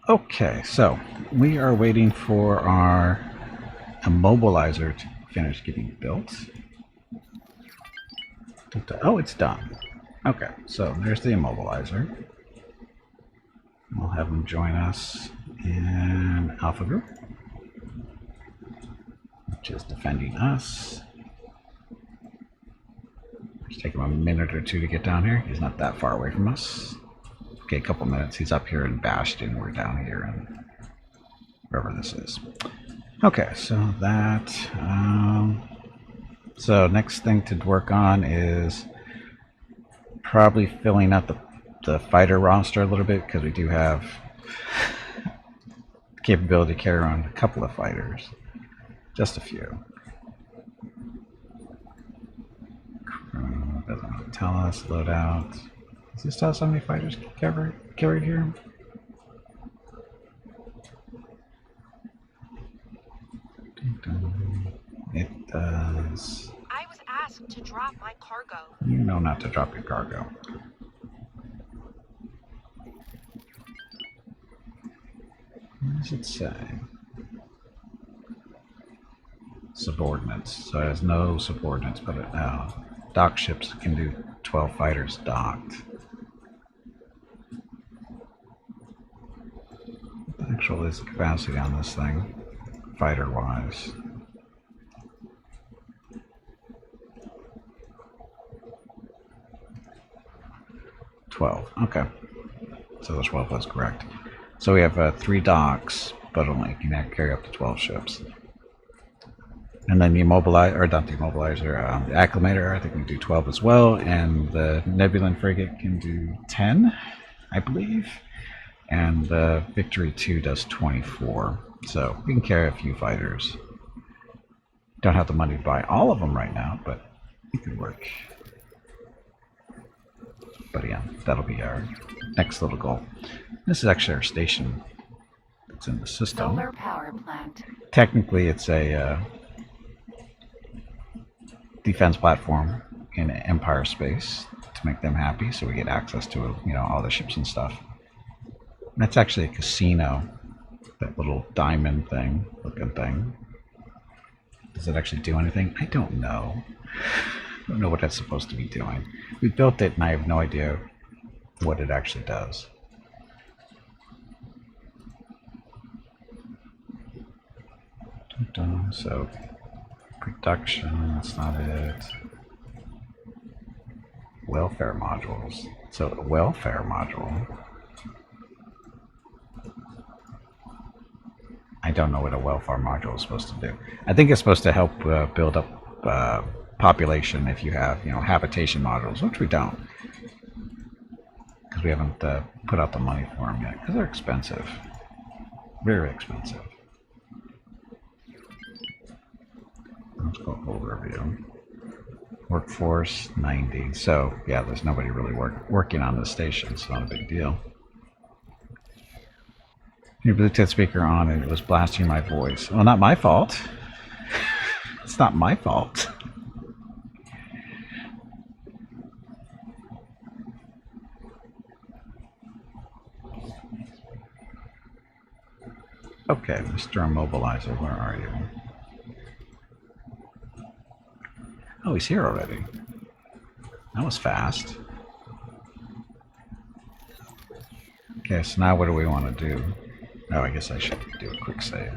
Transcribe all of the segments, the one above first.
Okay, so we are waiting for our immobilizer to finish getting built. Oh, it's done. Okay, so there's the immobilizer. We'll have him join us in Alpha Group, which is defending us. Just take him a minute or two to get down here. He's not that far away from us. Okay, a couple minutes. He's up here in Bastion. We're down here in wherever this is. Okay, so that. So next thing to work on is probably filling out the fighter roster a little bit, because we do have the capability to carry around a couple of fighters. Just a few. Doesn't tell us. Loadout. Does this tell us how many fighters carried here? It does. I was asked to drop my cargo. You know not to drop your cargo. What does it say? Subordinates. So it has no subordinates, but dock ships can do 12 fighters docked. What the actual is the capacity on this thing, fighter-wise? Okay, so the 12 was correct. So we have 3 docks, but only can carry up to 12 ships. And then the immobilizer, or not the immobilizer, the acclimator, I think we can do 12 as well, and the Nebulon frigate can do 10, I believe, and the Victory 2 does 24. So we can carry a few fighters. Don't have the money to buy all of them right now, but it could work. But yeah, that'll be our next little goal. This is actually our station that's in the system. Solar power plant. Technically, it's a defense platform in Empire space to make them happy, so we get access to all the ships and stuff. And that's actually a casino. That little diamond thing, looking thing. Does it actually do anything? I don't know. I don't know what that's supposed to be doing. We built it and I have no idea what it actually does. So, production, that's not it. Welfare modules. So, a welfare module. I don't know what a welfare module is supposed to do. I think it's supposed to help build up population if you have, habitation modules, which we don't, because we haven't put out the money for them yet, because they're expensive, very expensive. Let's go overview. Workforce 90. So yeah, there's nobody really working on this station. It's not a big deal. Your Bluetooth speaker on and it was blasting my voice. Well, not my fault. It's not my fault. Okay, Mr. Immobilizer, where are you? Oh, he's here already. That was fast. Okay, so now what do we want to do? Oh, I guess I should do a quick save.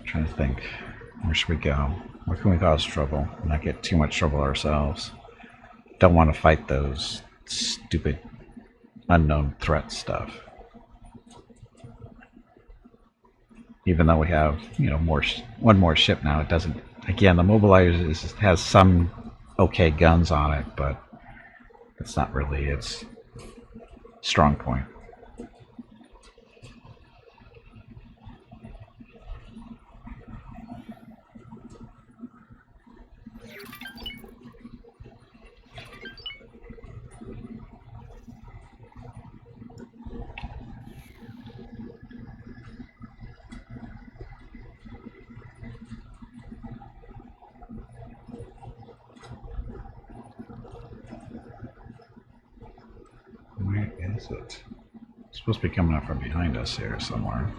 Trying to think, where should we go? Where can we cause trouble and not get too much trouble ourselves? Don't want to fight those stupid unknown threat stuff. Even though we have, one more ship now, it doesn't. Again, the mobilizer has some okay guns on it, but it's not really its strong point. is it? It's supposed to be coming up from behind us here somewhere.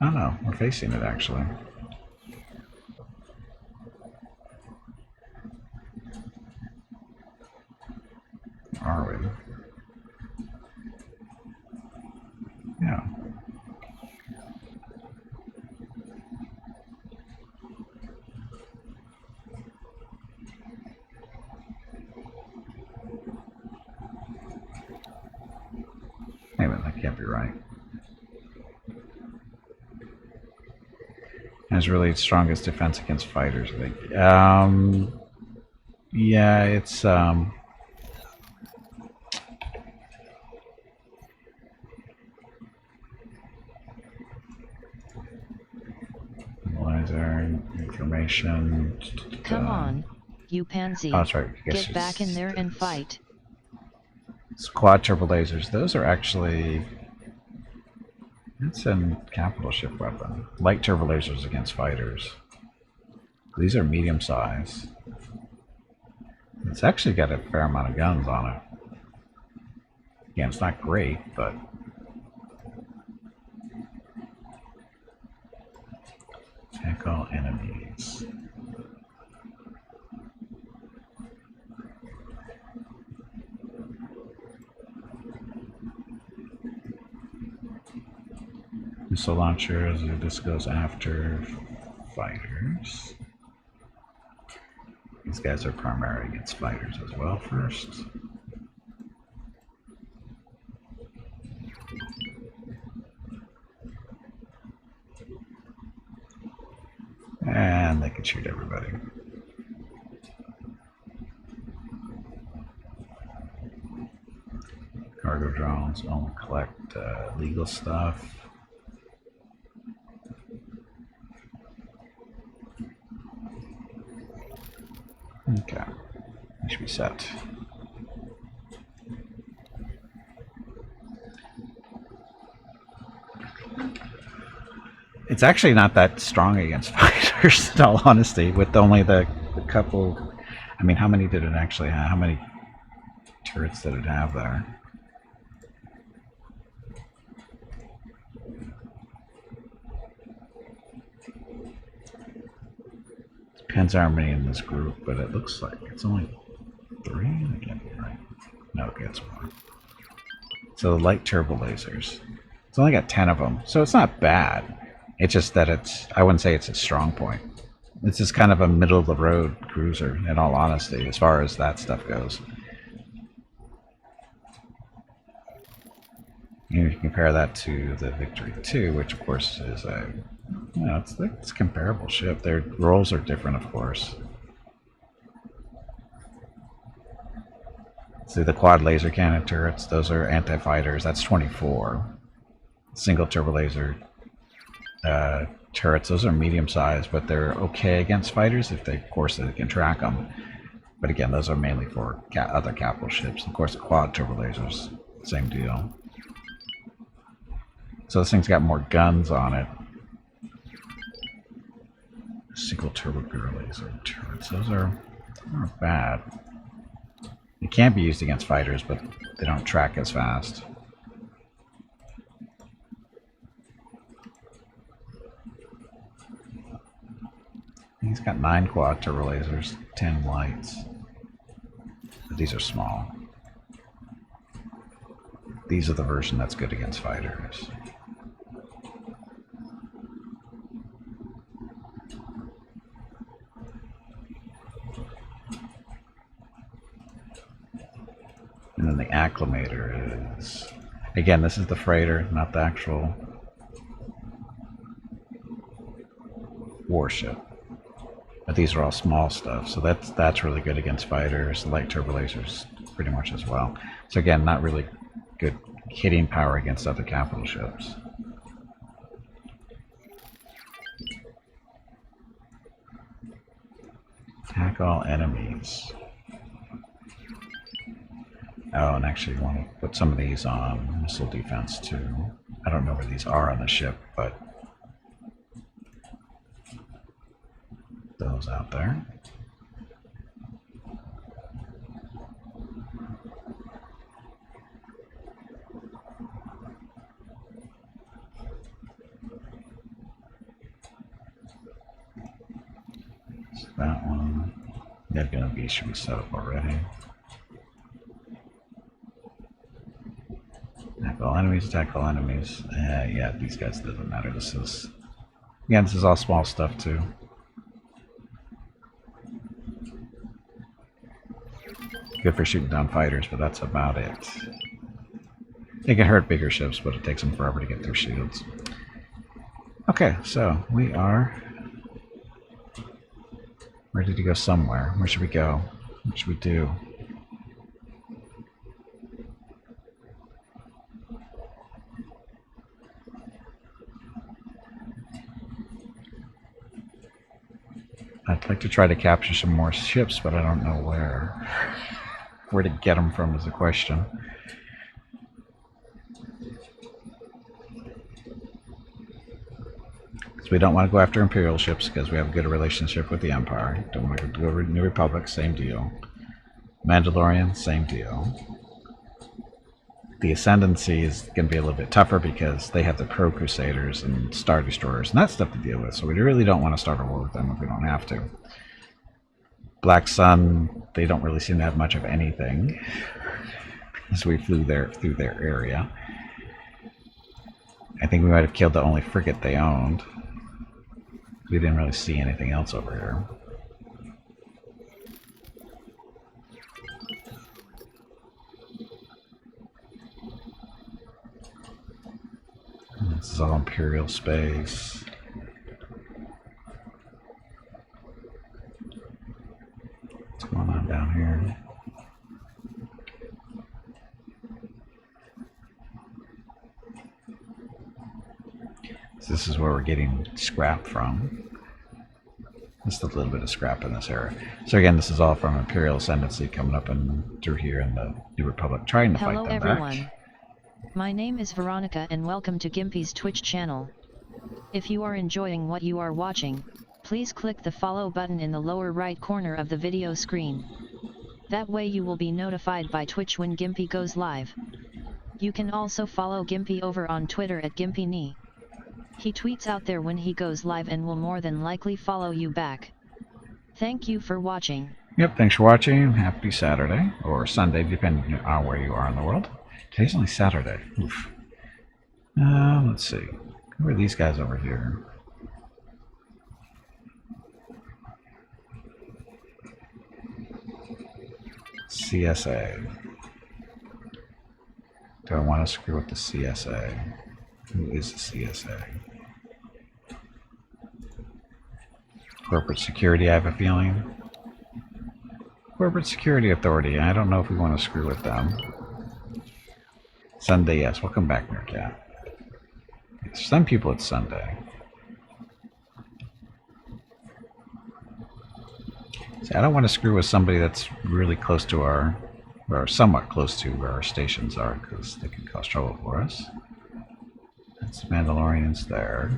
Oh no, we're facing it actually. Are we? Yeah. Wait a minute, that can't be right. Has really its strongest defense against fighters, I think. Yeah, it's analyzer information. Come on, you pansy. Oh, that's right. I guess Get back in there and fight. Quad turbo lasers. Those are actually. It's a capital ship weapon. Light turbo lasers against fighters. These are medium size. It's actually got a fair amount of guns on it. Again, it's not great, but attack all enemies. Missile launchers. This goes after fighters. These guys are primary against fighters as well first. And they can shoot everybody. Cargo drones only collect legal stuff. Okay, that should be set. It's actually not that strong against fighters, in all honesty, with only the couple. I mean, how many did it actually have? How many turrets did it have there? Depends how many in this group, but it looks like it's only 3. I can't be right. No, okay, it's more. So the light turbo lasers. It's only got 10 of them, so it's not bad. It's just that it's, I wouldn't say it's a strong point. It's just kind of a middle of the road cruiser, in all honesty, as far as that stuff goes. You can compare that to the Victory 2, which of course is a, you know, it's a comparable ship. Their roles are different, of course. See the quad laser cannon turrets, those are anti-fighters. That's 24. Single turbo laser turrets, those are medium sized, but they're okay against fighters if they, of course, they can track them. But again, those are mainly for other capital ships. Of course, the quad turbo lasers, same deal. So this thing's got more guns on it. Single turbo girl laser turrets, those are not bad. They can be used against fighters, but they don't track as fast. He's got 9 quad turbo lasers, 10 lights. But these are small. These are the version that's good against fighters. And then the acclimator is, again, this is the freighter, not the actual warship. But these are all small stuff, so that's really good against fighters. Light turbo lasers pretty much as well. So again, not really good hitting power against other capital ships. Attack all enemies. Oh, and actually you want to put some of these on missile defense too. I don't know where these are on the ship, but those out there. that one. Nebulon-b should be set up already. Attack all enemies, attack all enemies. Yeah, these guys doesn't matter. This is, again, this is all small stuff too. Good for shooting down fighters, but that's about it. They can hurt bigger ships, but it takes them forever to get through shields. Okay, so we are ready to go somewhere. Where should we go? What should we do? I'd like to try to capture some more ships, but I don't know where. Where to get them from is the question. Because we don't want to go after Imperial ships because we have a good relationship with the Empire. Don't want to go to New Republic, same deal. Mandalorian, same deal. The Ascendancy is going to be a little bit tougher because they have the Pro Crusaders and Star Destroyers and that stuff to deal with, so we really don't want to start a war with them if we don't have to. Black Sun, they don't really seem to have much of anything, as we flew through their area. I think we might have killed the only frigate they owned. We didn't really see anything else over here. This is all Imperial space. What's going on down here? So this is where we're getting scrap from. Just a little bit of scrap in this area. So again, this is all from Imperial Ascendancy coming up and through here in the New Republic, trying to fight them back. Hello everyone. My name is Veronica and welcome to Gimpy's Twitch channel. If you are enjoying what you are watching, please click the follow button in the lower right corner of the video screen. That way you will be notified by Twitch when Gimpy goes live. You can also follow Gimpy over on Twitter at GimpyKnee. He tweets out there when he goes live and will more than likely follow you back. Thank you for watching. Yep, thanks for watching. Happy Saturday, or Sunday, depending on where you are in the world. Today's only Saturday. Oof. Let's see. Who are these guys over here? CSA. Do I want to screw with the CSA? Who is the CSA? Corporate Security, I have a feeling. Corporate Security Authority. I don't know if we want to screw with them. Sunday, yes. Welcome back, Meerkat. Some people it's Sunday. See, I don't want to screw with somebody that's really close to our, or somewhat close to where our stations are, because they can cause trouble for us. That's Mandalorians there,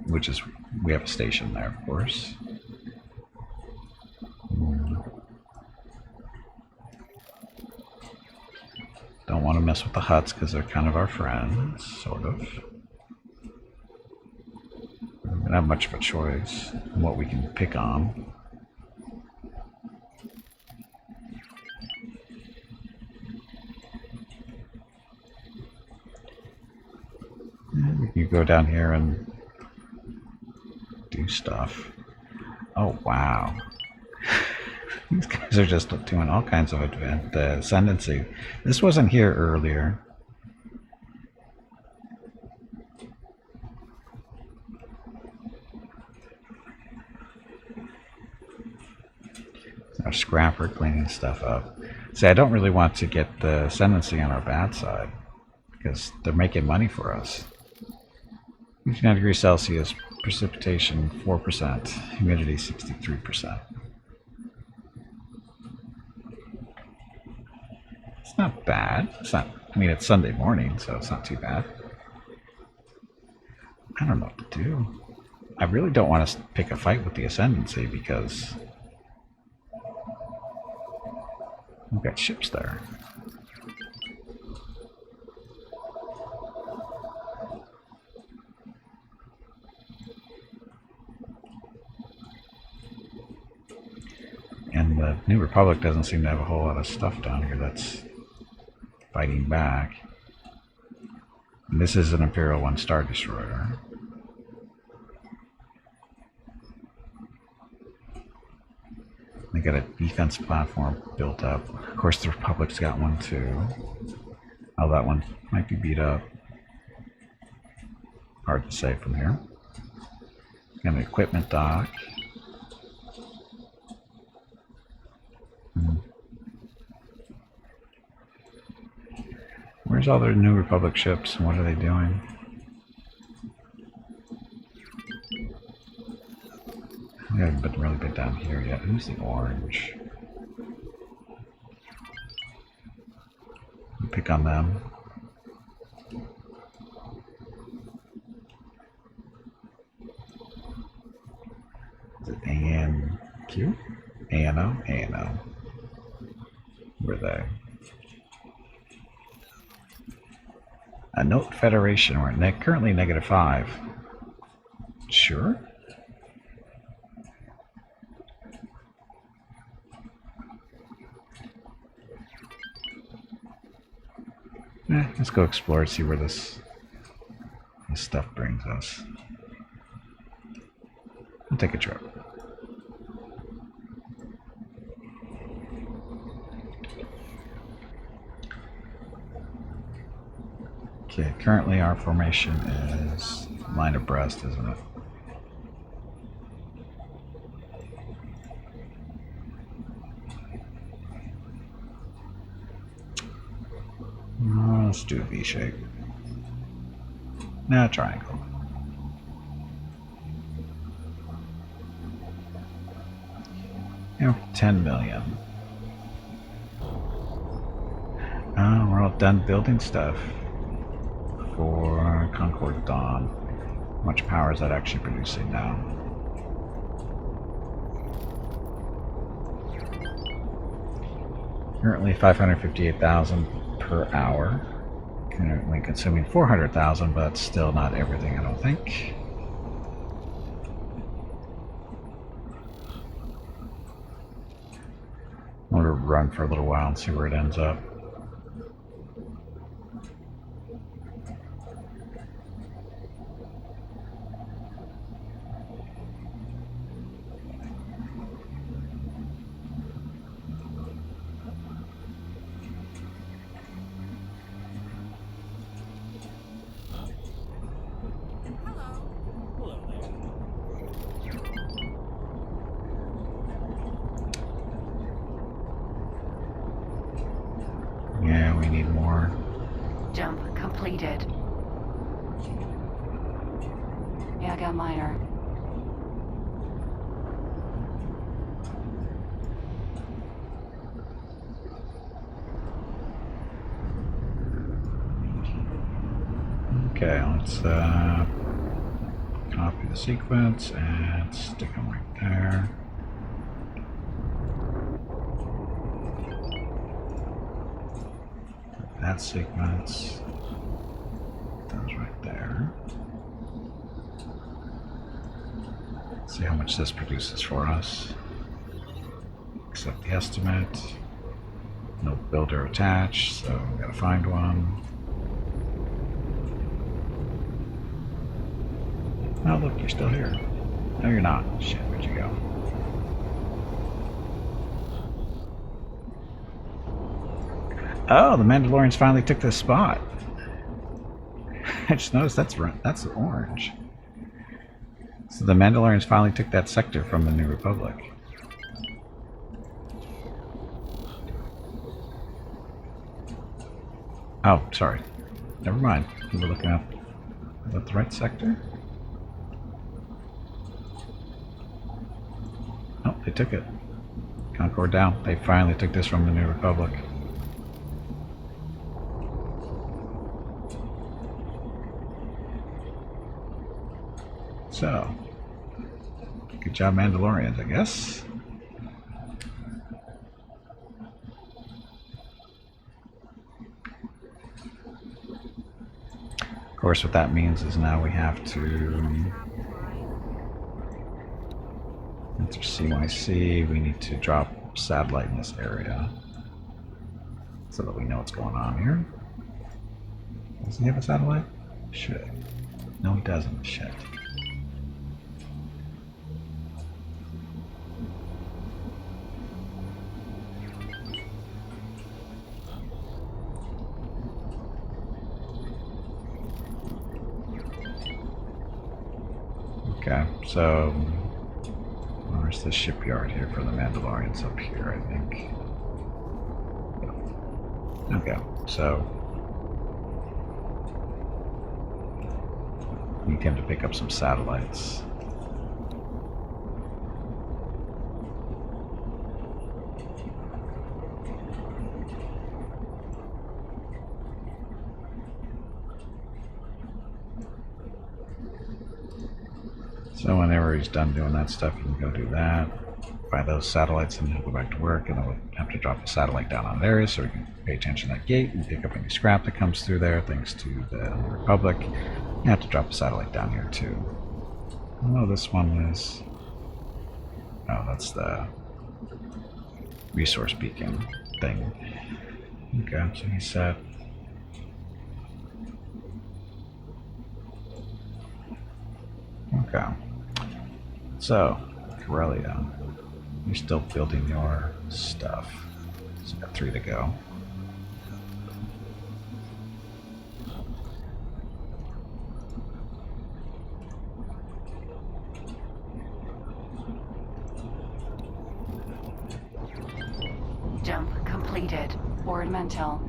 which is, we have a station there, of course. Don't want to mess with the Hutts because they're kind of our friends, sort of. We don't have much of a choice in what we can pick on. You go down here and do stuff. Oh, wow. These guys are just doing all kinds of ascendancy. This wasn't here earlier. Our scrapper cleaning stuff up. See, I don't really want to get the ascendancy on our bad side because they're making money for us. 59 degrees Celsius, precipitation 4%, humidity 63%. It's not bad. It's not, I mean, it's Sunday morning, so it's not too bad. I don't know what to do. I really don't want to pick a fight with the Ascendancy because we've got ships there. the New Republic doesn't seem to have a whole lot of stuff down here that's fighting back. And this is an Imperial 1 Star Destroyer. They got a defense platform built up. Of course, the Republic's got one too. Oh, that one might be beat up. Hard to say from here. Got an equipment dock. Where's all their New Republic ships and what are they doing? We haven't really been down here yet. Who's the orange? We'll pick on them. Is it ANQ? ANO? ANO. Where are they? A Note Federation. We're currently -5. Sure. Let's go explore and see where this stuff brings us. We'll take a trip. Okay, currently our formation is line abreast, isn't it? Let's do a V shape. Now triangle. Yeah, 10 million. Oh, we're all done building stuff for Concord Dawn. How much power is that actually producing now? Currently 558,000 per hour. Currently consuming 400,000, but still not everything, I don't think. I'm going to run for a little while and see where it ends up. Yeah, we need more. Jump completed. Yeah, I got minor. Okay, let's copy the sequence and stick them right there. That sequence, those right there. Let's see how much this produces for us. Accept the estimate. No builder attached, so we gotta find one. Oh look, you're still here. No, you're not. Shit, where'd you go? Oh, the Mandalorians finally took this spot. I just noticed that's orange. So the Mandalorians finally took that sector from the New Republic. Oh, sorry. Never mind. We were looking up. Is that the right sector? Oh, they took it. Concord down. They finally took this from the New Republic. So, good job, Mandalorians, I guess. Of course, what that means is now we have to enter CYC. We need to drop satellite in this area so that we know what's going on here. Does he have a satellite? Shit. No, he doesn't. Shit. Okay, so where's the shipyard here for the Mandalorians? Up here, I think. Okay, so need him to pick up some satellites. So whenever he's done doing that stuff, you can go do that, buy those satellites, and he'll go back to work, and then we'll have to drop a satellite down on there so we can pay attention to that gate and pick up any scrap that comes through there, thanks to the Republic. You have to drop a satellite down here too. Oh, this one is... Oh, that's the resource beacon thing. Okay, so he said... Okay. So, Corellia, you're still building your stuff. So, got 3 to go. Jump completed. Board mental.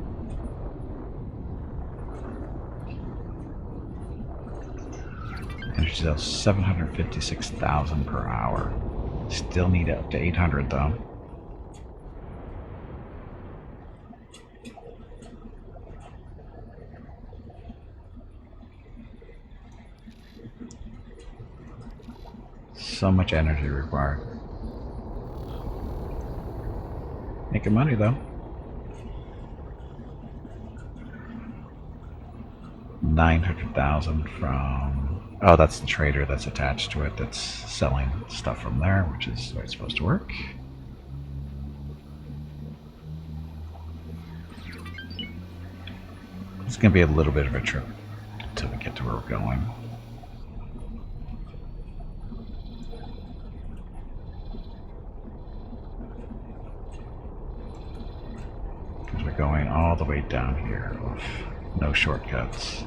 Energy cells 756,000 per hour. Still need up to 800 though. So much energy required. Making money though. 900,000 from... Oh, that's the trader that's attached to it that's selling stuff from there, which is the way it's supposed to work. It's going to be a little bit of a trip until we get to where we're going. Because we're going all the way down here with no shortcuts.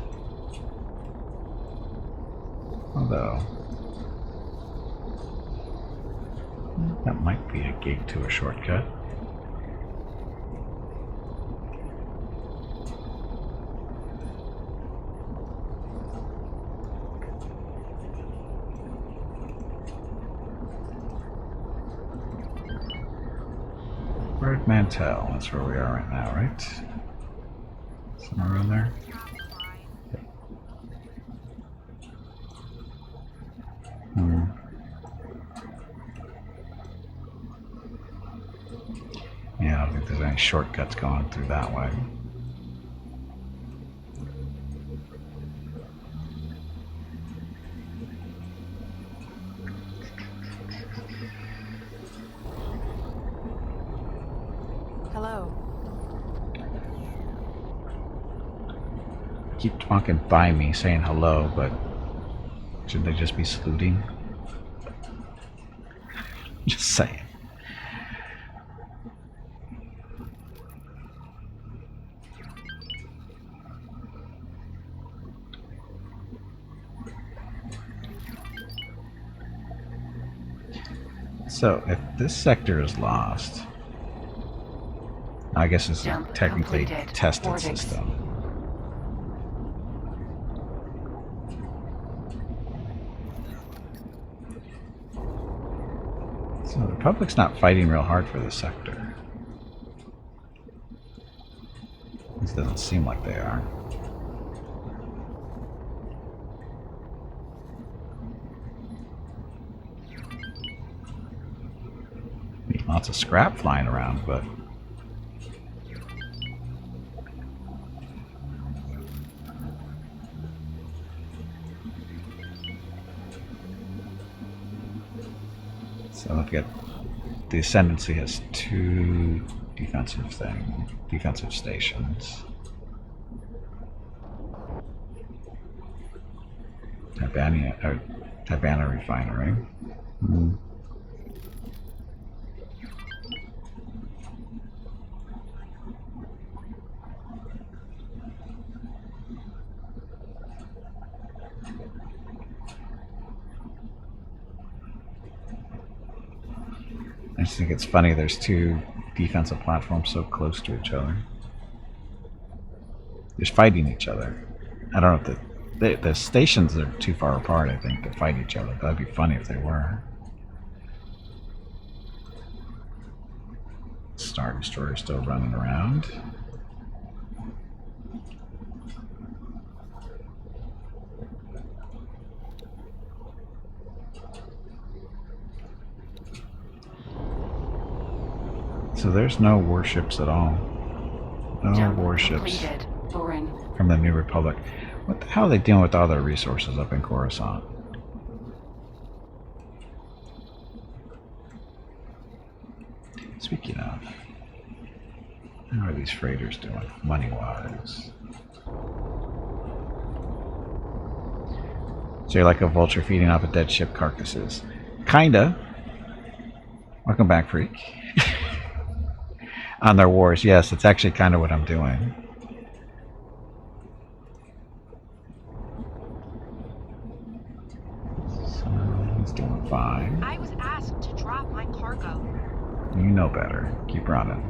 Although, that might be a gate to a shortcut. Bird Mantell, that's where we are right now, right? Somewhere around there? Yeah, I don't think there's any shortcuts going through that way. Hello. Keep walking by me saying hello, but shouldn't they just be saluting? Just saying. So, if this sector is lost, I guess it's Jump technically completed. tested Boarding. system. So the Republic's not fighting real hard for this sector. This doesn't seem like they are. Lots of scrap flying around, but so let's get the Ascendancy has 2 defensive stations. Tabana Refinery. I just think it's funny there's 2 defensive platforms so close to each other. They're fighting each other. I don't know if the stations are too far apart, I think, to fight each other. That'd be funny if they were. Star Destroyer still running around. So there's no warships at all. No Jump warships completed. Thorin. from the New Republic. What the hell are they doing with all their resources up in Coruscant? Speaking of, how are these freighters doing, money-wise? So you're like a vulture feeding off of dead ship carcasses. Kinda. Welcome back, freak. On their wars, yes, it's actually kind of what I'm doing. So he's doing fine. I was asked to drop my cargo. You know better. Keep running.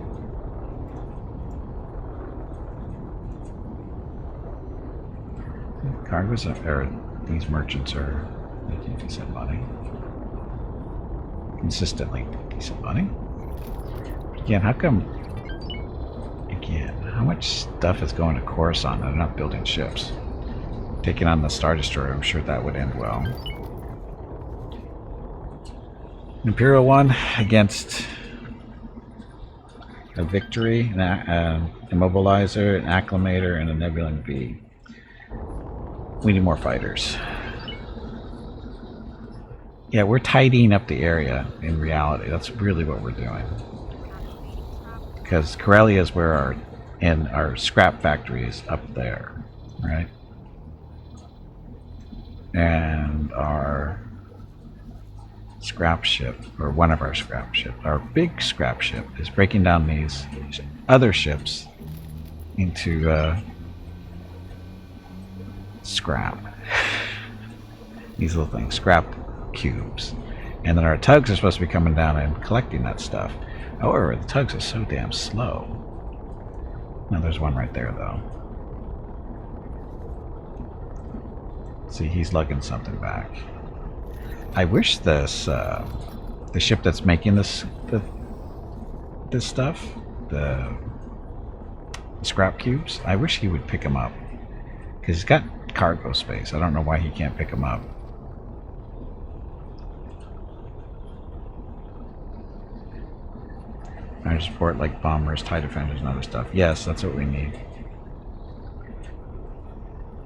Cargoes are, these merchants are making decent money. Consistently decent money. Again, how come... Again, how much stuff is going to Coruscant and they're not building ships? Taking on the Star Destroyer, I'm sure that would end well. Imperial 1 against a Victory, an Immobilizer, an Acclimator, and a nebulon-b. We need more fighters. Yeah, we're tidying up the area in reality. That's really what we're doing. Because Corellia is where our scrap factory is up there, right? And our scrap ship, or one of our scrap ships, our big scrap ship, is breaking down these other ships into scrap. These little things, scrap cubes. And then our tugs are supposed to be coming down and collecting that stuff. However, the tugs are so damn slow. Now there's one right there, though. See, he's lugging something back. I wish this, the ship that's making this stuff, the scrap cubes, I wish he would pick them up. Because he's got cargo space. I don't know why he can't pick them up. I support like bombers, TIE defenders, and other stuff. Yes, that's what we need.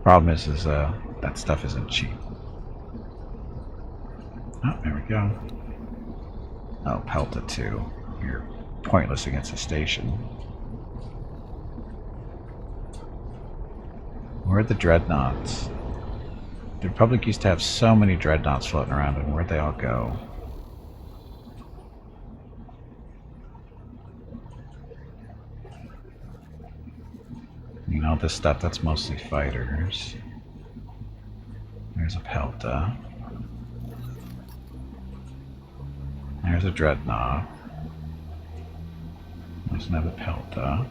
Problem is that stuff isn't cheap. Oh, there we go. Oh, Pelta 2. You're pointless against the station. Where are the dreadnoughts? The Republic used to have so many dreadnoughts floating around, and where'd they all go? You know, this stuff, that's mostly fighters. There's a Pelta. There's a dreadnought. There's another Pelta.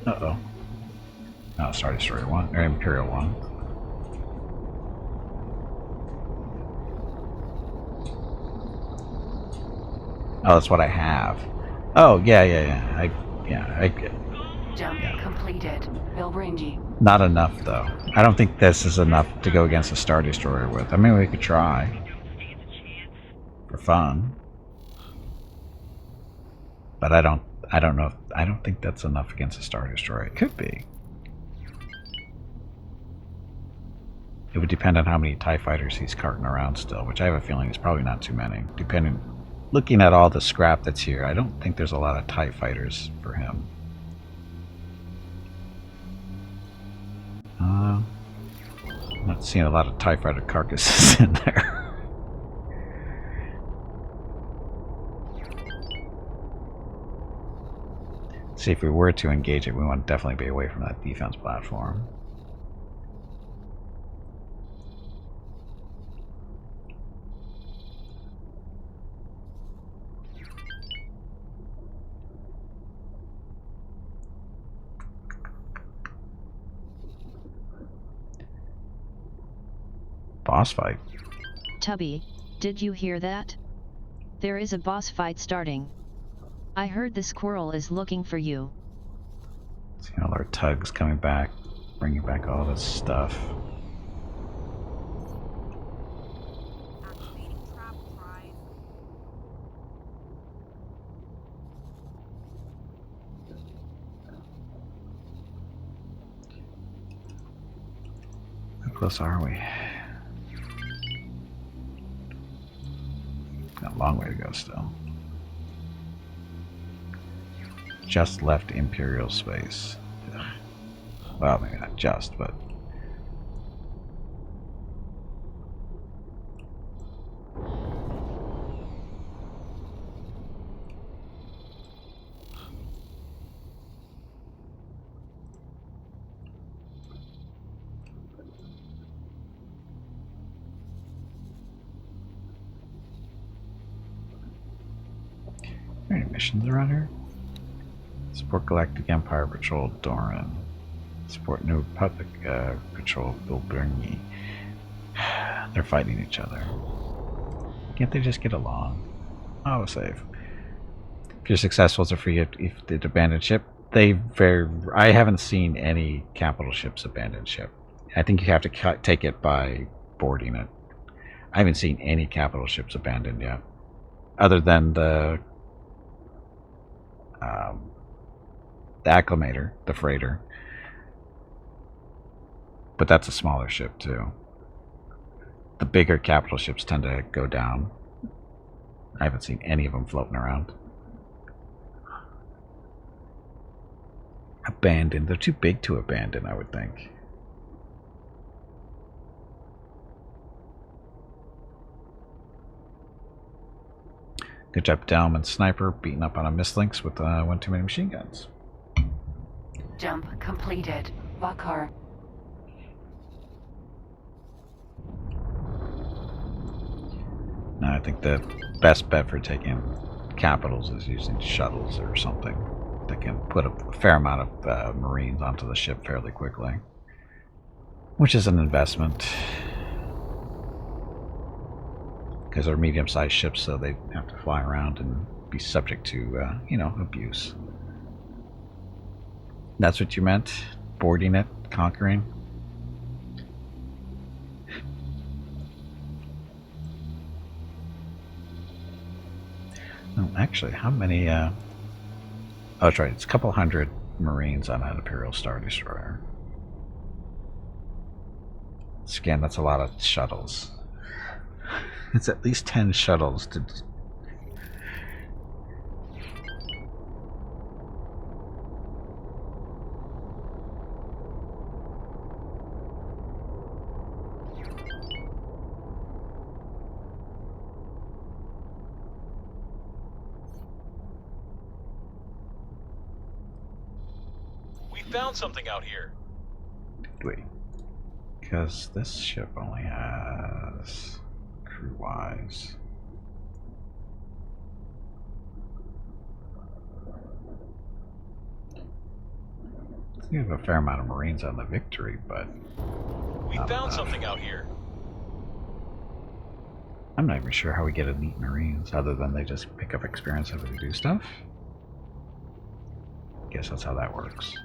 Uh-oh. Oh, Star Destroyer 1, or Imperial 1. Oh, that's what I have. Oh, yeah. Jump completed. Bilbringi. Not enough, though. I don't think this is enough to go against a Star Destroyer with. I mean, we could try. For fun. But I don't know. I don't think that's enough against a Star Destroyer. It could be. It would depend on how many TIE fighters he's carting around still, which I have a feeling is probably not too many, depending looking at all the scrap that's here, I don't think there's a lot of TIE fighters for him. I'm not seeing a lot of TIE fighter carcasses in there. See, if we were to engage it, we want to definitely be away from that defense platform. Boss fight. Tubby, did you hear that? There is a boss fight starting. I heard the squirrel is looking for you. See all our tugs coming back, bringing back all this stuff. Activating trap drive. How close are we? Got a long way to go still. Just left Imperial space. Ugh. Well, maybe not just, but... Are there any missions around here? Support Galactic Empire Patrol Doran. Support New Republic Patrol Bilberni. They're fighting each other. Can't they just get along? Oh, save. If you're successful, it's a free if the abandoned ship. I haven't seen any capital ships abandoned ship. I think you have to take it by boarding it. I haven't seen any capital ships abandoned yet, other than the acclimator, the freighter. But that's a smaller ship too. The bigger capital ships tend to go down. I haven't seen any of them floating around. Abandoned. They're too big to abandon, I would think. Good job, Dalman Sniper, beating up on a mislinks with one too many machine guns. Jump completed. Vakar. Now, I think the best bet for taking capitals is using shuttles or something that can put a fair amount of Marines onto the ship fairly quickly, which is an investment because they're medium-sized ships, so they have to fly around and be subject to, you know, abuse. That's what you meant? Boarding it? Conquering? No, actually, how many, oh, that's right, it's a couple hundred Marines on that Imperial Star Destroyer. Again, that's a lot of shuttles. It's at least 10 shuttles to... We found something out here. Did we? Because this ship only has... crew-wise... We have a fair amount of Marines on the Victory, but... We found something out here. I'm not even sure how we get elite Marines, other than they just pick up experience as they do stuff. Guess that's how that works.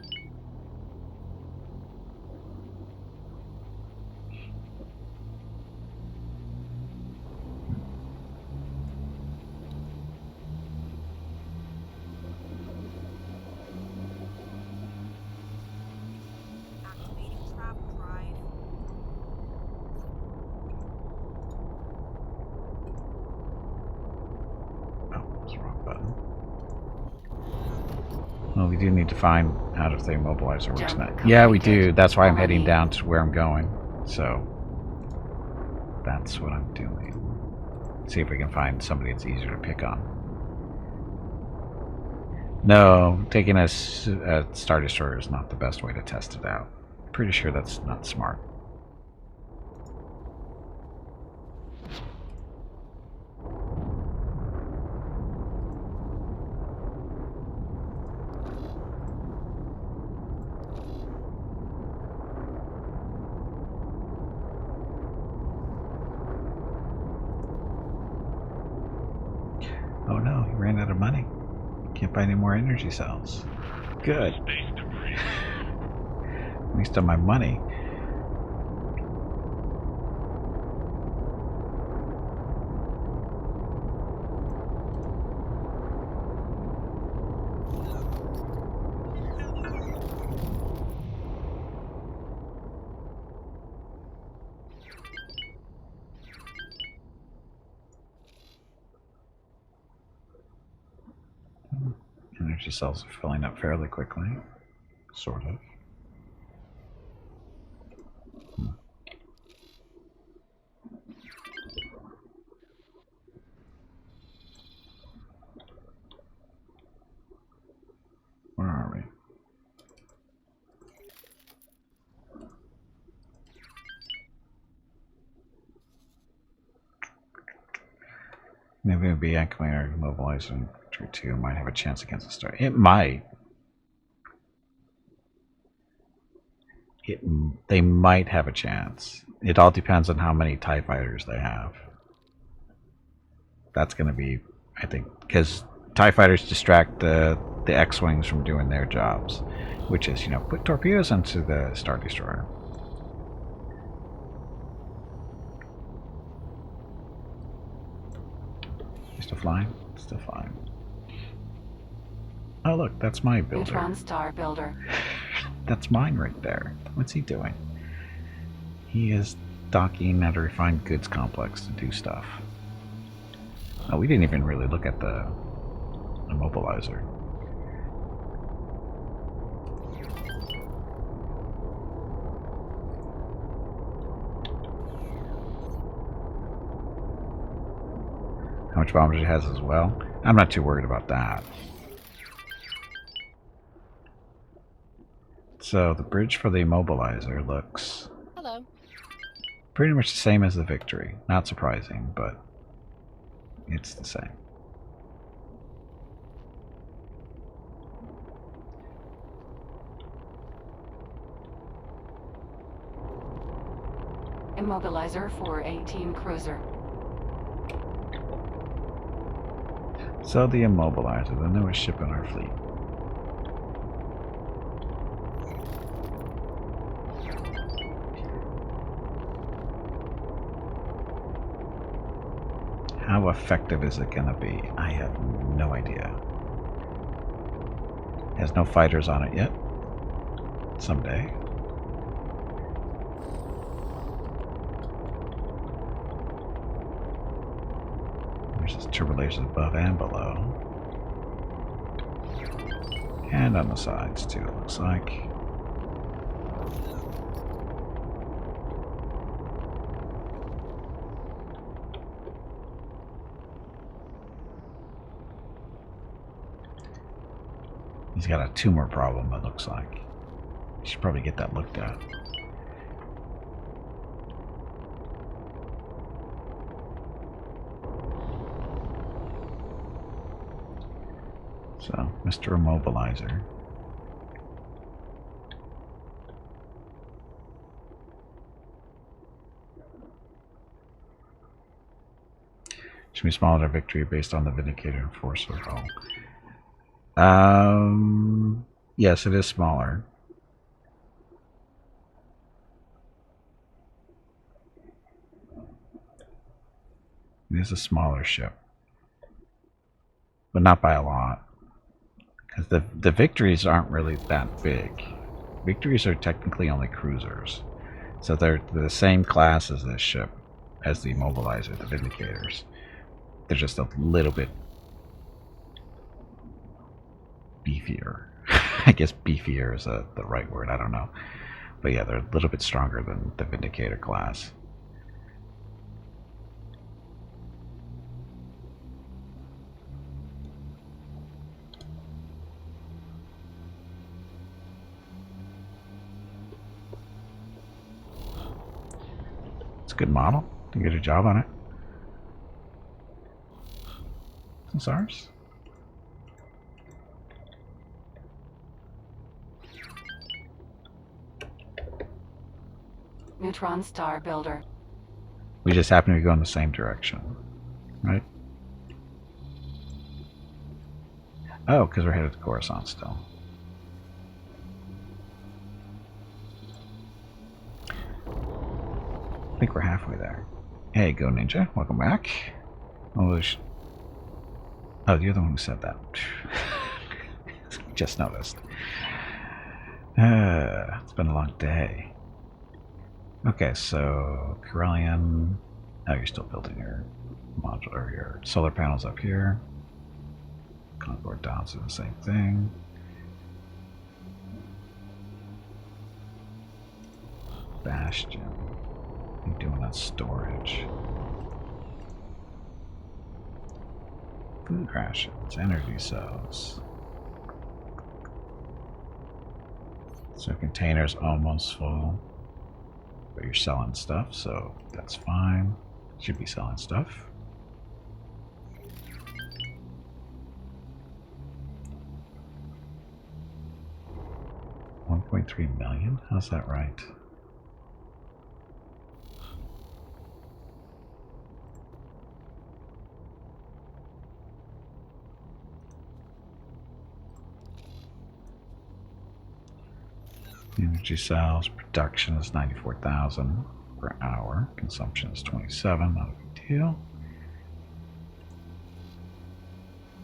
Activating trap drive. button. Well, we do need to find out if the immobilizer works Jump now. Yeah, we do. completed. That's why I'm Follow heading me. down to where I'm going. So, that's what I'm doing. See if we can find somebody that's easier to pick on. No, taking a Star Destroyer is not the best way to test it out. Pretty sure that's not smart. Oh no, he ran out of money. Can't buy any more energy cells. Good. Space debris. Waste of my money. Energy cells are filling up fairly quickly. Sort of. Where are we? Maybe it'll be Acclimator Immobilizer Victory 2 might have a chance against the Star. It might. They might have a chance. It all depends on how many TIE fighters they have. That's going to be, I think, because TIE fighters distract the X-Wings from doing their jobs, which is, you know, put torpedoes into the Star Destroyer. Still flying? Still flying. Oh look, that's my builder. Neutron Star Builder. That's mine right there. What's he doing? He is docking at a refined goods complex to do stuff. Oh, we didn't even really look at the immobilizer. How much bombers it has as well? I'm not too worried about that. So the bridge for the immobilizer looks pretty much the same as the Victory. Not surprising, but it's the same. Immobilizer for A-Team Cruiser. So the immobilizer, the newest ship in our fleet. How effective is it going to be? I have no idea. It has no fighters on it yet. Someday. There's just turbo lasers above and below. And on the sides too, it looks like. He's got a tumor problem, it looks like. You should probably get that looked at. So, Mr. Immobilizer. Should be smaller Victory based on the Vindicator Enforcer hull. Yes, it is smaller. It is a smaller ship. But not by a lot. Because the Victories aren't really that big. Victories are technically only cruisers. So they're the same class as this ship, as the Immobilizer, the Vindicators. They're just a little bit beefier. I guess beefier is the right word, I don't know. But yeah, they're a little bit stronger than the Vindicator class. It's a good model. You get a job on it. It's ours. Neutron star builder. We just happen to go in the same direction, right? Oh, because we're headed to Coruscant still. I think we're halfway there. Hey, Go Ninja, welcome back. Oh, you're the one who said that. Just noticed. It's been a long day. Okay, so Corellian. Oh, you're still building your modular, your solar panels up here. Concord Dons do the same thing. Bastion. What are you doing on storage? Food rations, energy cells. So container's almost full. But you're selling stuff, so that's fine. Should be selling stuff. $1.3 million? How's that right? Energy cells, production is 94,000 per hour. Consumption is 27, not a big deal.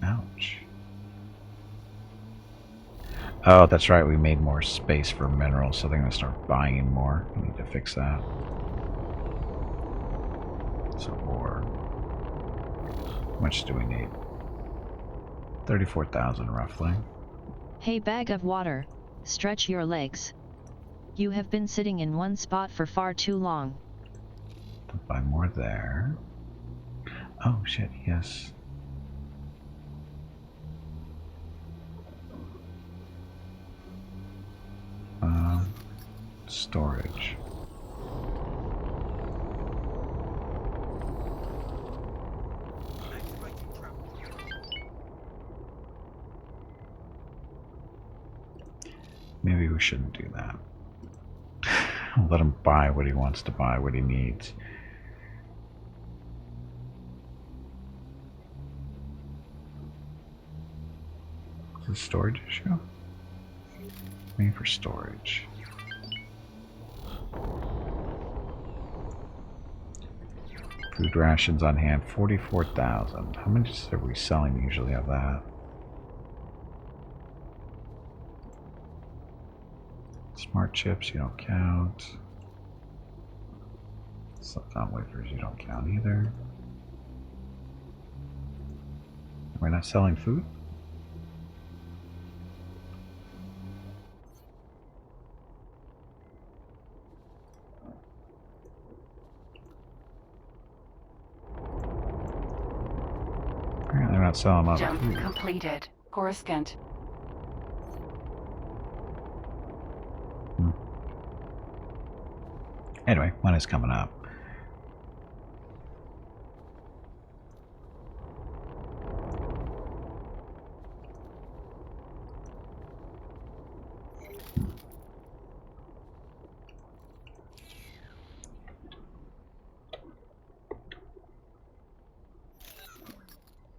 Ouch. Oh, that's right, we made more space for minerals, so they're going to start buying more. We need to fix that. So, ore. How much do we need? 34,000 roughly. Hey, bag of water, stretch your legs. You have been sitting in one spot for far too long. Buy more there. Oh shit, yes. Storage. Maybe we shouldn't do that. Let him buy what he wants to buy, what he needs. Is it a storage issue? Waiting for storage. Food rations on hand, 44,000. How many are we selling usually of that? Smart chips, you don't count. Silicon wafers, you don't count either. We're not selling food? Apparently they're not selling a lot of Jump food. completed. Coruscant. Anyway, one is coming up.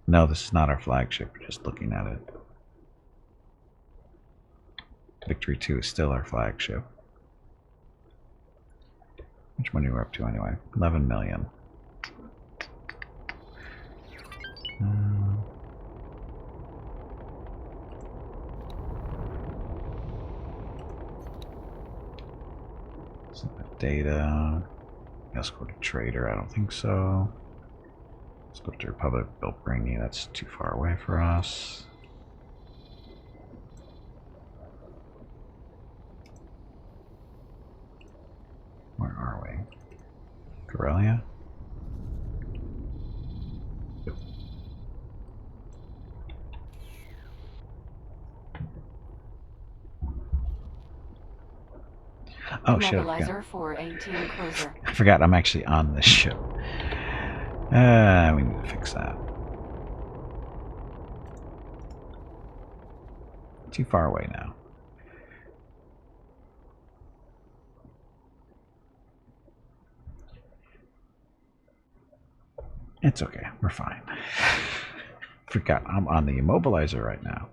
No, this is not our flagship. We're just looking at it. Victory 2 is still our flagship. How much money we're up to anyway? 11 million. Data. Escorted trader, I don't think so. Let's go to Republic, built bringing, that's too far away for us. Oh shit! Immobilizer for 18 cruiser. I forgot I'm actually on this ship. We need to fix that. Too far away now. It's okay. We're fine. Forgot I'm on the immobilizer right now.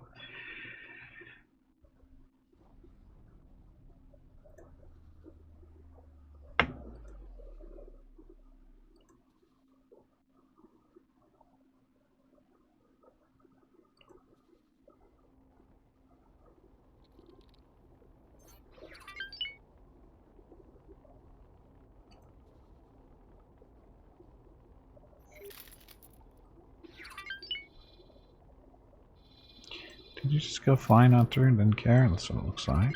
Did you just go flying on through and didn't care? That's what it looks like.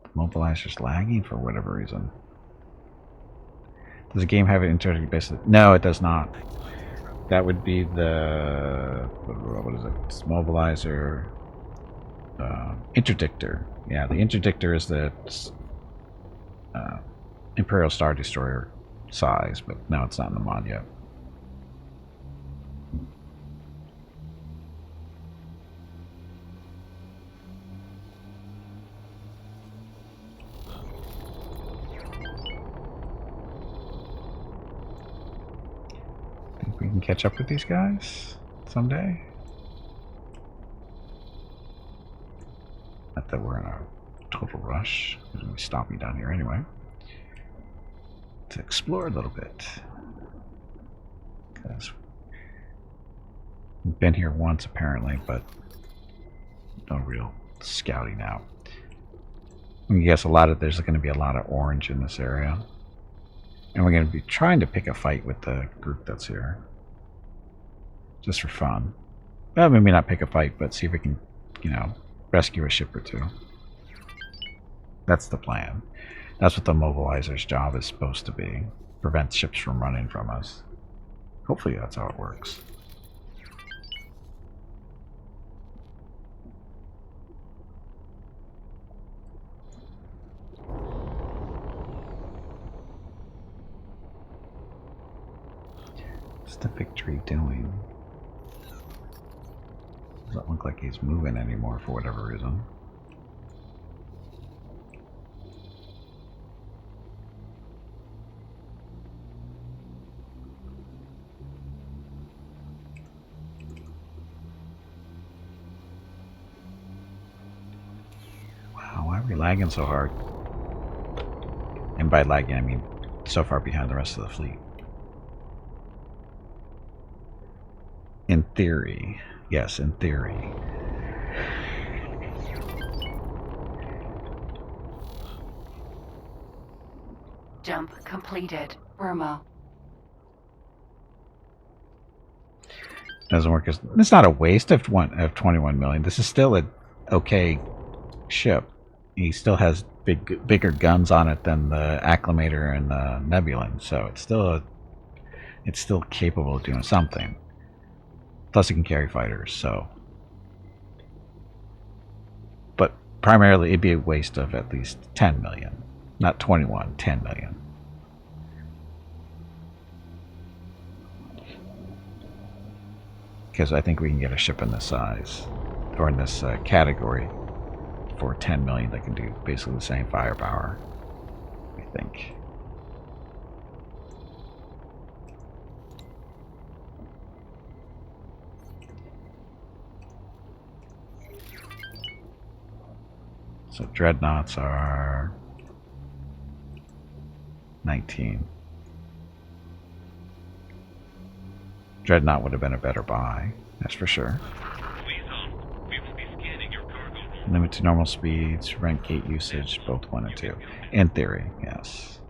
The mobilizer's lagging for whatever reason. Does the game have an interactive basis? No, it does not. That would be the... what is it? It's mobilizer... interdictor. Yeah, the interdictor is the... Imperial Star Destroyer size, but no, it's not in the mod yet. Think we can catch up with these guys someday? Not that we're in a total rush. They're going to be stopping down here anyway. To explore a little bit. Because we've been here once apparently, but no real scouting out. I guess there's going to be a lot of orange in this area. And we're going to be trying to pick a fight with the group that's here. Just for fun. Well, maybe not pick a fight, but see if we can, rescue a ship or two. That's the plan. That's what the mobilizer's job is supposed to be. Prevent ships from running from us. Hopefully that's how it works. What's the Victory doing? Doesn't look like he's moving anymore for whatever reason. Why are we lagging so hard? And by lagging, I mean so far behind the rest of the fleet. In theory. Yes, in theory. Jump completed. Burma. Doesn't work as... It's not a waste of 21 million. This is still a okay ship. He still has bigger guns on it than the Acclimator and the Nebulon, so it's still capable of doing something. Plus it can carry fighters, so. But primarily it'd be a waste of at least 10 million. Not 21, 10 million. Because I think we can get a ship in this size, or in this category, for 10 million that can do basically the same firepower, I think. So dreadnoughts are 19. Dreadnought would have been a better buy, that's for sure. Limit to normal speeds, rank gate usage, both 1 and 2. In theory, yes.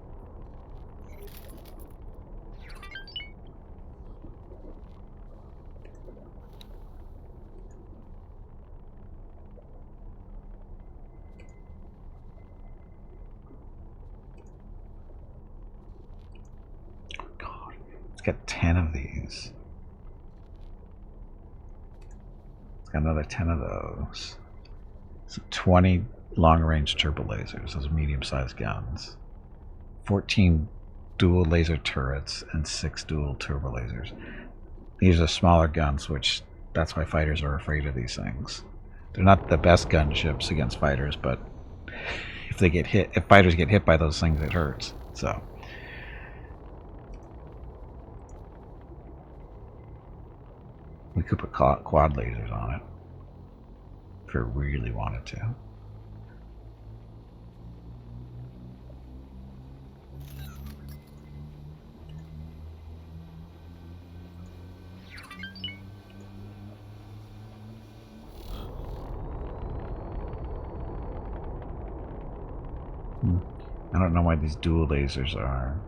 get 10 of these. It's got another 10 of those. So 20 long-range turbo lasers, those medium-sized guns. 14 dual laser turrets and 6 dual turbo lasers. These are smaller guns, which that's why fighters are afraid of these things. They're not the best gunships against fighters, but if fighters get hit by those things, it hurts. So we could put quad lasers on it if we really wanted to. I don't know why these dual lasers are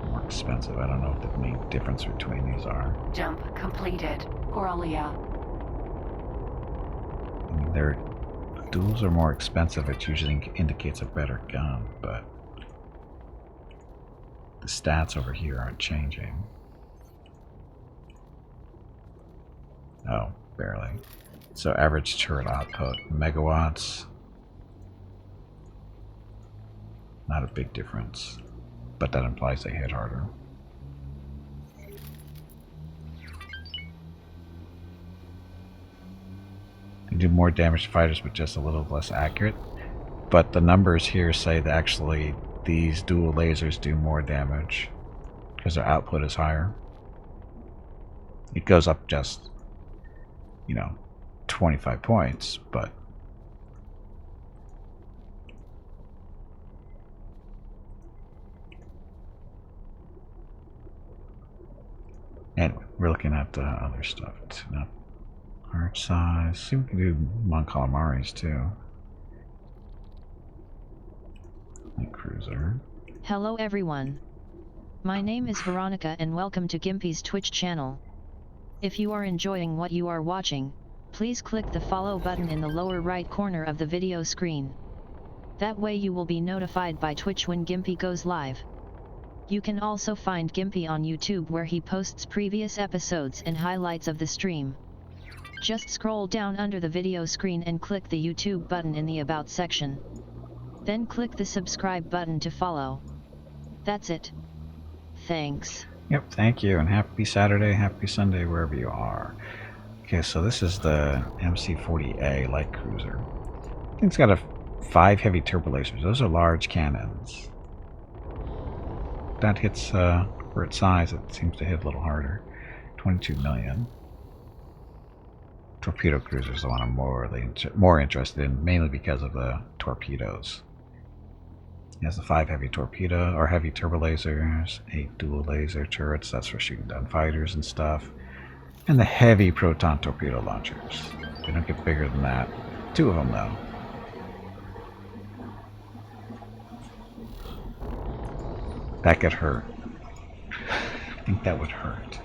more expensive. I don't know what the main difference between these are. Jump completed. Corellia. I mean, duals are more expensive. It usually indicates a better gun, but the stats over here aren't changing. Oh, barely. So average turret output, megawatts. Not a big difference, but that implies they hit harder. They do more damage to fighters, but just a little less accurate. But the numbers here say that actually these dual lasers do more damage because their output is higher. It goes up just, 25 points, but anyway, we're looking at other stuff. Now, heart size. See, we can do Mon Calamaris too. Light cruiser. Hello everyone. My name is Veronica and welcome to Gimpy's Twitch channel. If you are enjoying what you are watching, please click the follow button in the lower right corner of the video screen. That way you will be notified by Twitch when Gimpy goes live. You can also find Gimpy on YouTube where he posts previous episodes and highlights of the stream. Just scroll down under the video screen and click the YouTube button in the About section. Then click the subscribe button to follow. That's it. Thanks. Yep, thank you, and happy Saturday, happy Sunday, wherever you are. Okay, so this is the MC-40A light cruiser. I think it's got 5 heavy turbo lasers. Those are large cannons. That hits, for its size, it seems to hit a little harder. 22 million. Torpedo cruiser is the one I'm more interested in, mainly because of the torpedoes. It has the 5 heavy torpedo, or heavy turbo lasers, 8 dual laser turrets, that's for shooting down fighters and stuff, and the heavy Proton torpedo launchers. They don't get bigger than that. 2 of them, though. That could hurt. I think that would hurt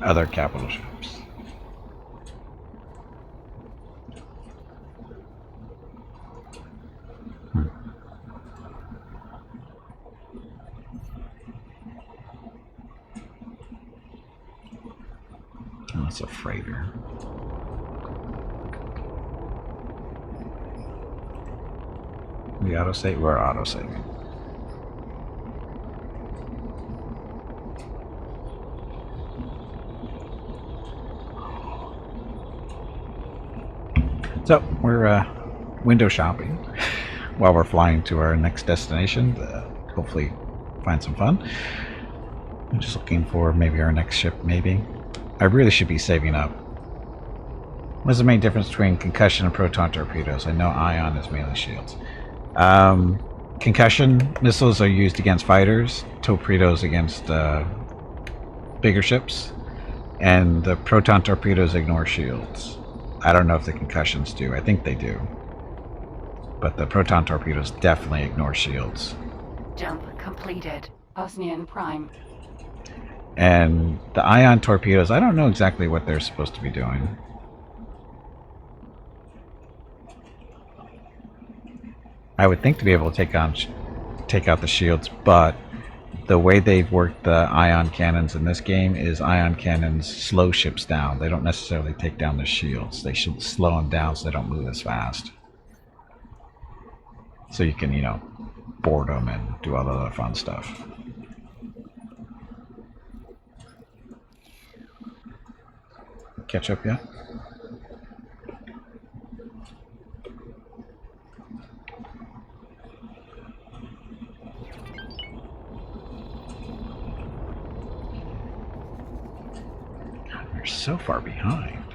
other capital ships. Oh, that's a freighter. We autosave? We're autosaving. So, we're window shopping while we're flying to our next destination to hopefully find some fun. I'm just looking for maybe our next ship, maybe. I really should be saving up. What's the main difference between concussion and proton torpedoes? I know ion is mainly shields. Concussion missiles are used against fighters, torpedoes against bigger ships, and the proton torpedoes ignore shields. I don't know if the concussions do. I think they do. But the proton torpedoes definitely ignore shields. Jump completed. Osnian Prime. And the ion torpedoes, I don't know exactly what they're supposed to be doing. I would think to be able to take out the shields, but the way they've worked the ion cannons in this game is ion cannons slow ships down. They don't necessarily take down the shields. They should slow them down so they don't move as fast. So you can, you know, board them and do all the other fun stuff. Catch up yet? God, we're so far behind.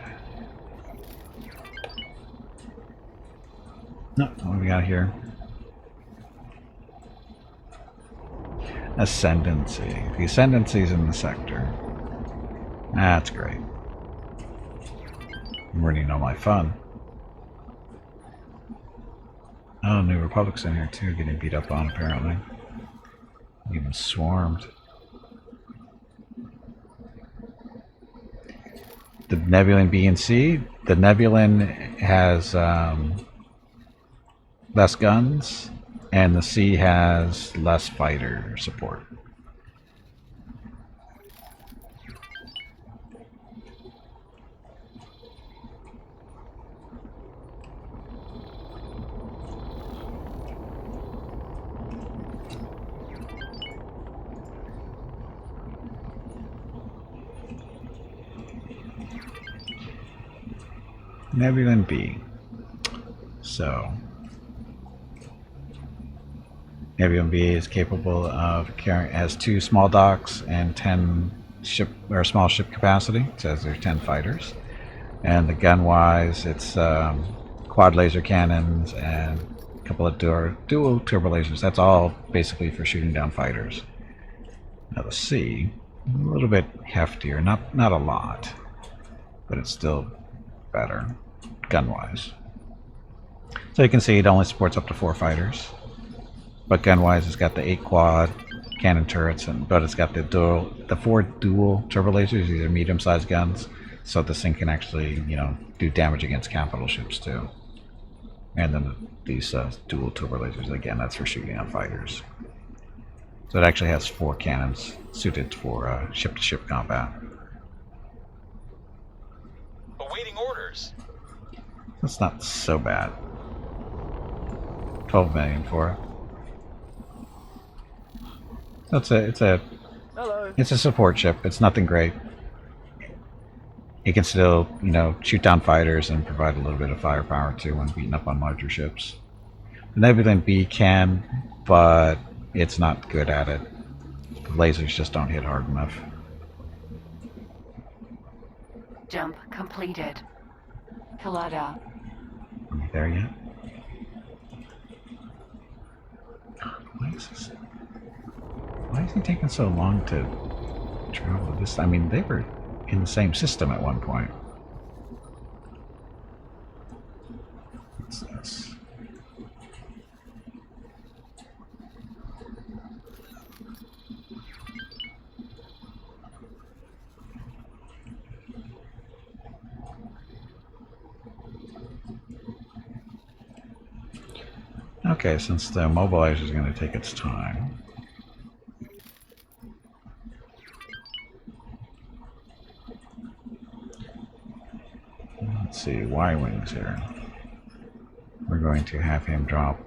No, what do we got here? Ascendancy. The ascendancy is in the sector. That's great. I'm running all my fun. Oh, New Republic's in here too, getting beat up on apparently. Even swarmed. The nebulon-b and C. The nebulon has less guns, and the C has less fighter support. Nebulon-b. So, nebulon-b is capable of carrying, has 2 small docks and 10 ship or small ship capacity. It says there's 10 fighters, and the gun-wise, it's quad laser cannons and a couple of dual turbo lasers. That's all basically for shooting down fighters. Now the C, a little bit heftier, not a lot, but it's still better gun-wise. So you can see it only supports up to 4 fighters, but gun-wise it's got the 8 quad cannon turrets, but it's got the 4 dual turbo lasers. These are medium-sized guns, so this thing can actually, you know, do damage against capital ships too. And then these dual turbo lasers, again, that's for shooting on fighters. So it actually has 4 cannons suited for ship-to-ship combat. Awaiting orders. That's not so bad. 12 million for it. So it's a support ship. It's nothing great. It can still, you know, shoot down fighters and provide a little bit of firepower too when beating up on larger ships. The nebulon-b can, but it's not good at it. The lasers just don't hit hard enough. Jump completed. Collada. Are we there yet? Why is he taking so long to travel this? I mean, they were in the same system at one point. What's this? Okay, since the mobilizer is going to take its time. Let's see, Y-Wings here. We're going to have him drop,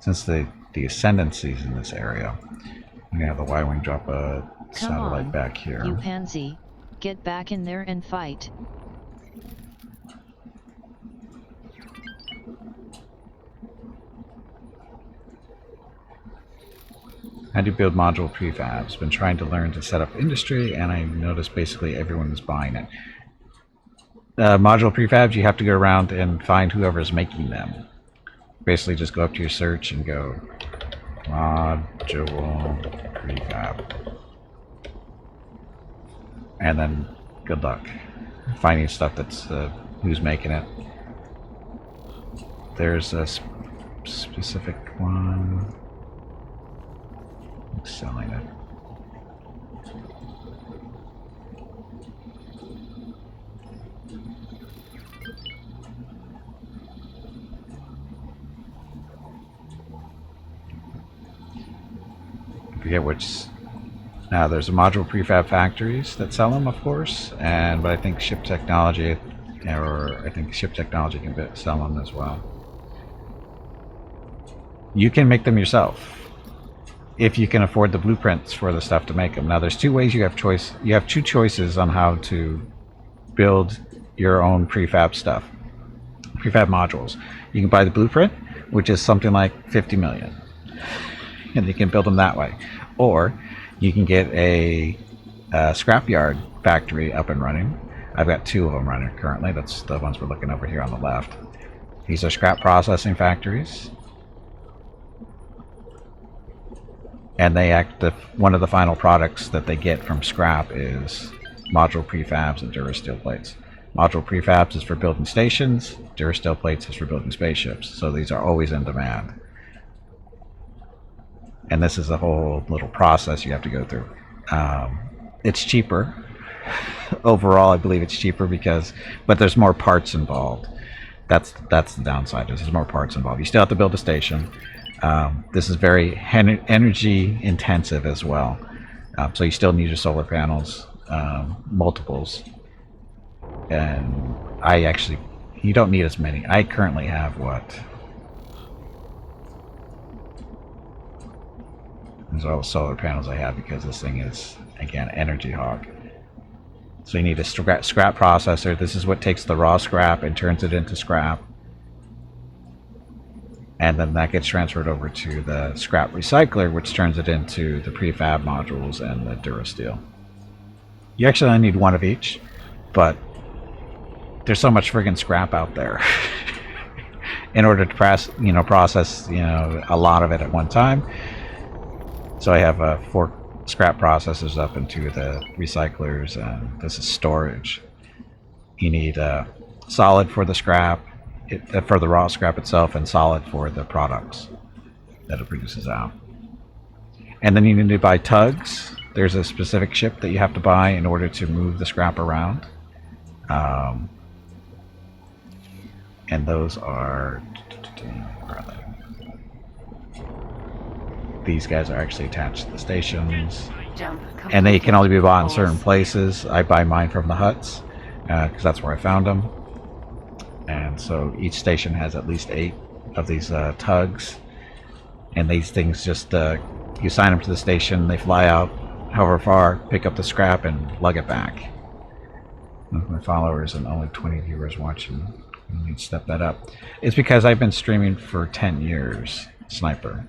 since the ascendancy's in this area, we're going to have the Y-Wing drop a satellite back here. You pansy, get back in there and fight. How do you build module prefabs? Been trying to learn to set up industry, and I noticed basically everyone is buying it. Module prefabs, you have to go around and find whoever's making them. Basically just go up to your search and go module prefab. And then good luck finding stuff that's who's making it. There's a specific one. Selling it. I forget which. Now there's a module prefab factories that sell them, of course, but I think Ship Technology, or I think Ship Technology can sell them as well. You can make them yourself if you can afford the blueprints for the stuff to make them. Now there's two ways you have choice. You have two choices on how to build your own prefab stuff, prefab modules. You can buy the blueprint, which is something like 50 million, and you can build them that way, or you can get a scrapyard factory up and running. I've got two of them running currently. That's the ones we're looking over here on the left. These are scrap processing factories, and they one of the final products that they get from scrap is module prefabs and Durasteel plates. Module prefabs is for building stations, Durasteel plates is for building spaceships. So these are always in demand. And this is a whole little process you have to go through. It's cheaper. Overall, I believe it's cheaper but there's more parts involved. That's the downside. There's more parts involved. You still have to build a station. This is very energy intensive as well. So you still need your solar panels, multiples. And you don't need as many. I currently have what? These are all the solar panels I have because this thing is, again, energy hog. So you need a scrap processor. This is what takes the raw scrap and turns it into scrap. And then that gets transferred over to the scrap recycler, which turns it into the prefab modules and the Durasteel. You actually only need one of each, but there's so much friggin' scrap out there in order to process a lot of it at one time. So I have 4 scrap processors up into the recyclers, and this is storage. You need solid for the scrap, for the raw scrap itself, and solid for the products that it produces out. And then you need to buy tugs. There's a specific ship that you have to buy in order to move the scrap around. And those are... where are they? These guys are actually attached to the stations. And they can only be bought in certain places. I buy mine from the huts, because that's where I found them. And so each station has at least 8 of these tugs. And these things just, you sign them to the station, they fly out however far, pick up the scrap, and lug it back. With my followers and only 20 viewers watching, I need to step that up. It's because I've been streaming for 10 years, Sniper.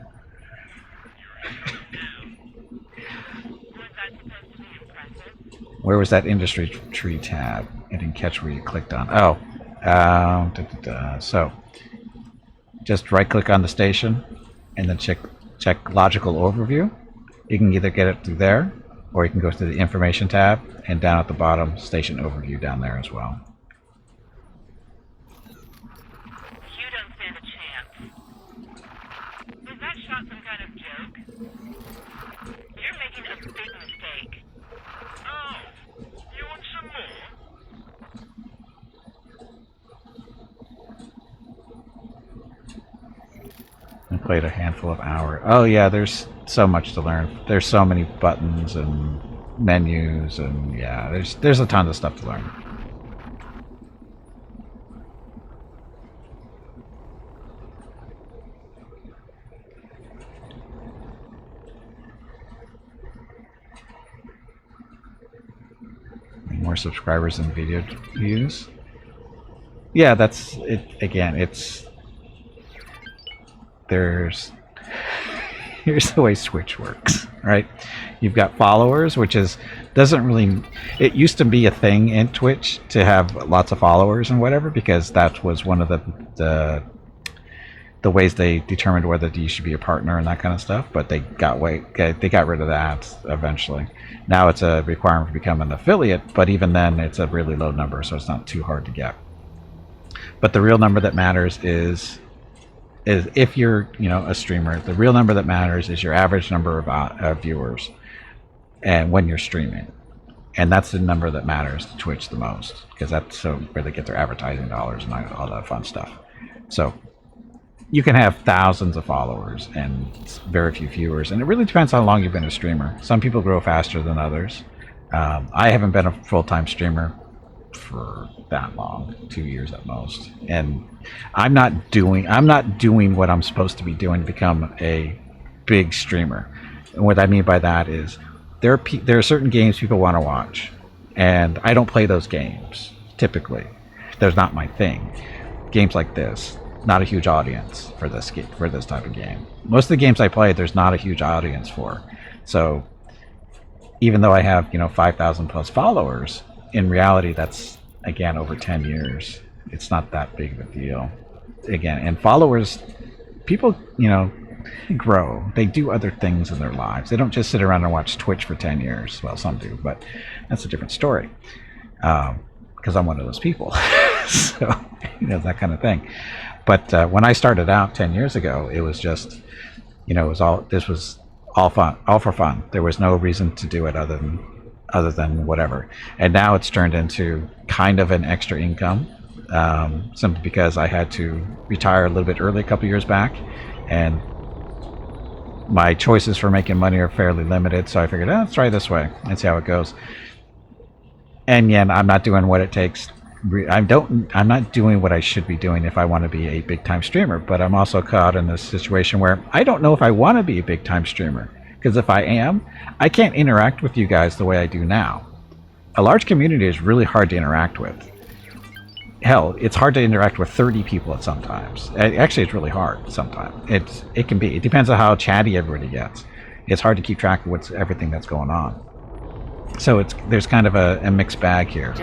Where was that industry tree tab? I didn't catch where you clicked on. Oh, so just right click on the station and then check logical overview. You can either get it through there, or you can go to the information tab, and down at the bottom, station overview down there as well. You don't stand a chance. Was that shot some kind of joke? You're making a big mistake. Oh, you want some more? I played a handful of hours. Oh yeah, there's so much to learn. There's so many buttons and menus, and yeah, there's a ton of stuff to learn. More subscribers and video views. Yeah, that's it. Again, here's the way Twitch works, right? You've got followers, which doesn't really, it used to be a thing in Twitch to have lots of followers and whatever, because that was one of the ways they determined whether you should be a partner and that kind of stuff. But they got rid of that eventually. Now it's a requirement to become an affiliate, but even then it's a really low number, so it's not too hard to get. But the real number that matters is if you're a streamer, the real number that matters is your average number of viewers, and when you're streaming, and that's the number that matters to Twitch the most, because that's where they get their advertising dollars and all that fun stuff. So you can have thousands of followers and very few viewers, and it really depends how long you've been a streamer. Some people grow faster than others. I haven't been a full-time streamer for that long, 2 years at most, and I'm not doing what I'm supposed to be doing to become a big streamer. And what I mean by that is there are certain games people want to watch, and I don't play those games typically. There's not my thing. Games like this, not a huge audience for this type of game. Most of the games I play, there's not a huge audience for. So even though I have 5,000 plus followers, in reality that's again over 10 years. It's not that big of a deal. Again, and followers, people grow. They do other things in their lives. They don't just sit around and watch Twitch for 10 years. Well, some do, but that's a different story. Because I'm one of those people. So, that kind of thing. But when I started out 10 years ago, it was just, this was all fun, all for fun. There was no reason to do it other than whatever. And now it's turned into kind of an extra income, simply because I had to retire a little bit early a couple years back, and my choices for making money are fairly limited. So I figured, let's try this way and see how it goes. And yet I'm not doing what it takes. I'm not doing what I should be doing if I want to be a big time streamer. But I'm also caught in this situation where I don't know if I want to be a big time streamer, because if I am, I can't interact with you guys the way I do now. A large community is really hard to interact with. Hell, it's hard to interact with 30 people at sometimes. Actually, it's really hard sometimes. It can be. It depends on how chatty everybody gets. It's hard to keep track of everything that's going on. So there's kind of a mixed bag here.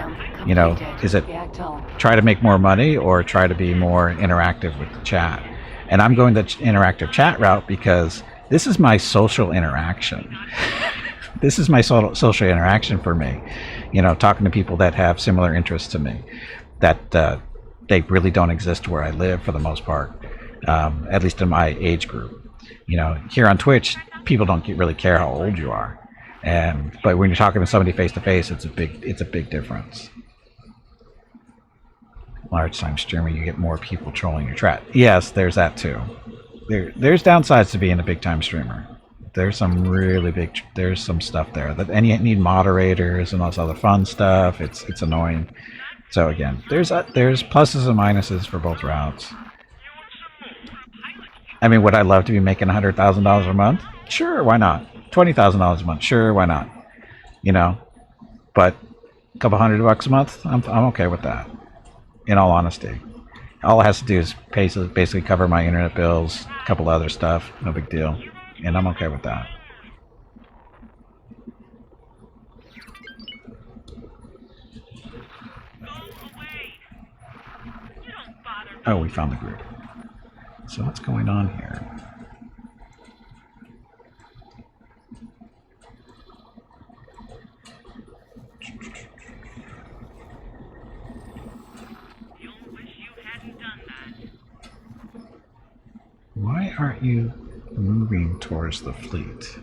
Is it try to make more money or try to be more interactive with the chat? And I'm going the interactive chat route because this is my social interaction. This is my social interaction for me. Talking to people that have similar interests to me, that they really don't exist where I live for the most part, at least in my age group. Here on Twitch, people don't really care how old you are. But when you're talking to somebody face to face, it's a big difference. Large time streamer, you get more people trolling your chat. Yes, there's that too. There's downsides to being a big time streamer. There's some there's some stuff there and you need moderators and all this other fun stuff. It's annoying. So again, there's pluses and minuses for both routes. I mean, would I love to be making $100,000 a month? Sure, why not? $20,000 a month, sure, why not? But a couple $100 a month, I'm okay with that. In all honesty, all it has to do is basically cover my internet bills, a couple other stuff, no big deal, and I'm okay with that. Oh, we found the group. So what's going on here? Why aren't you moving towards the fleet?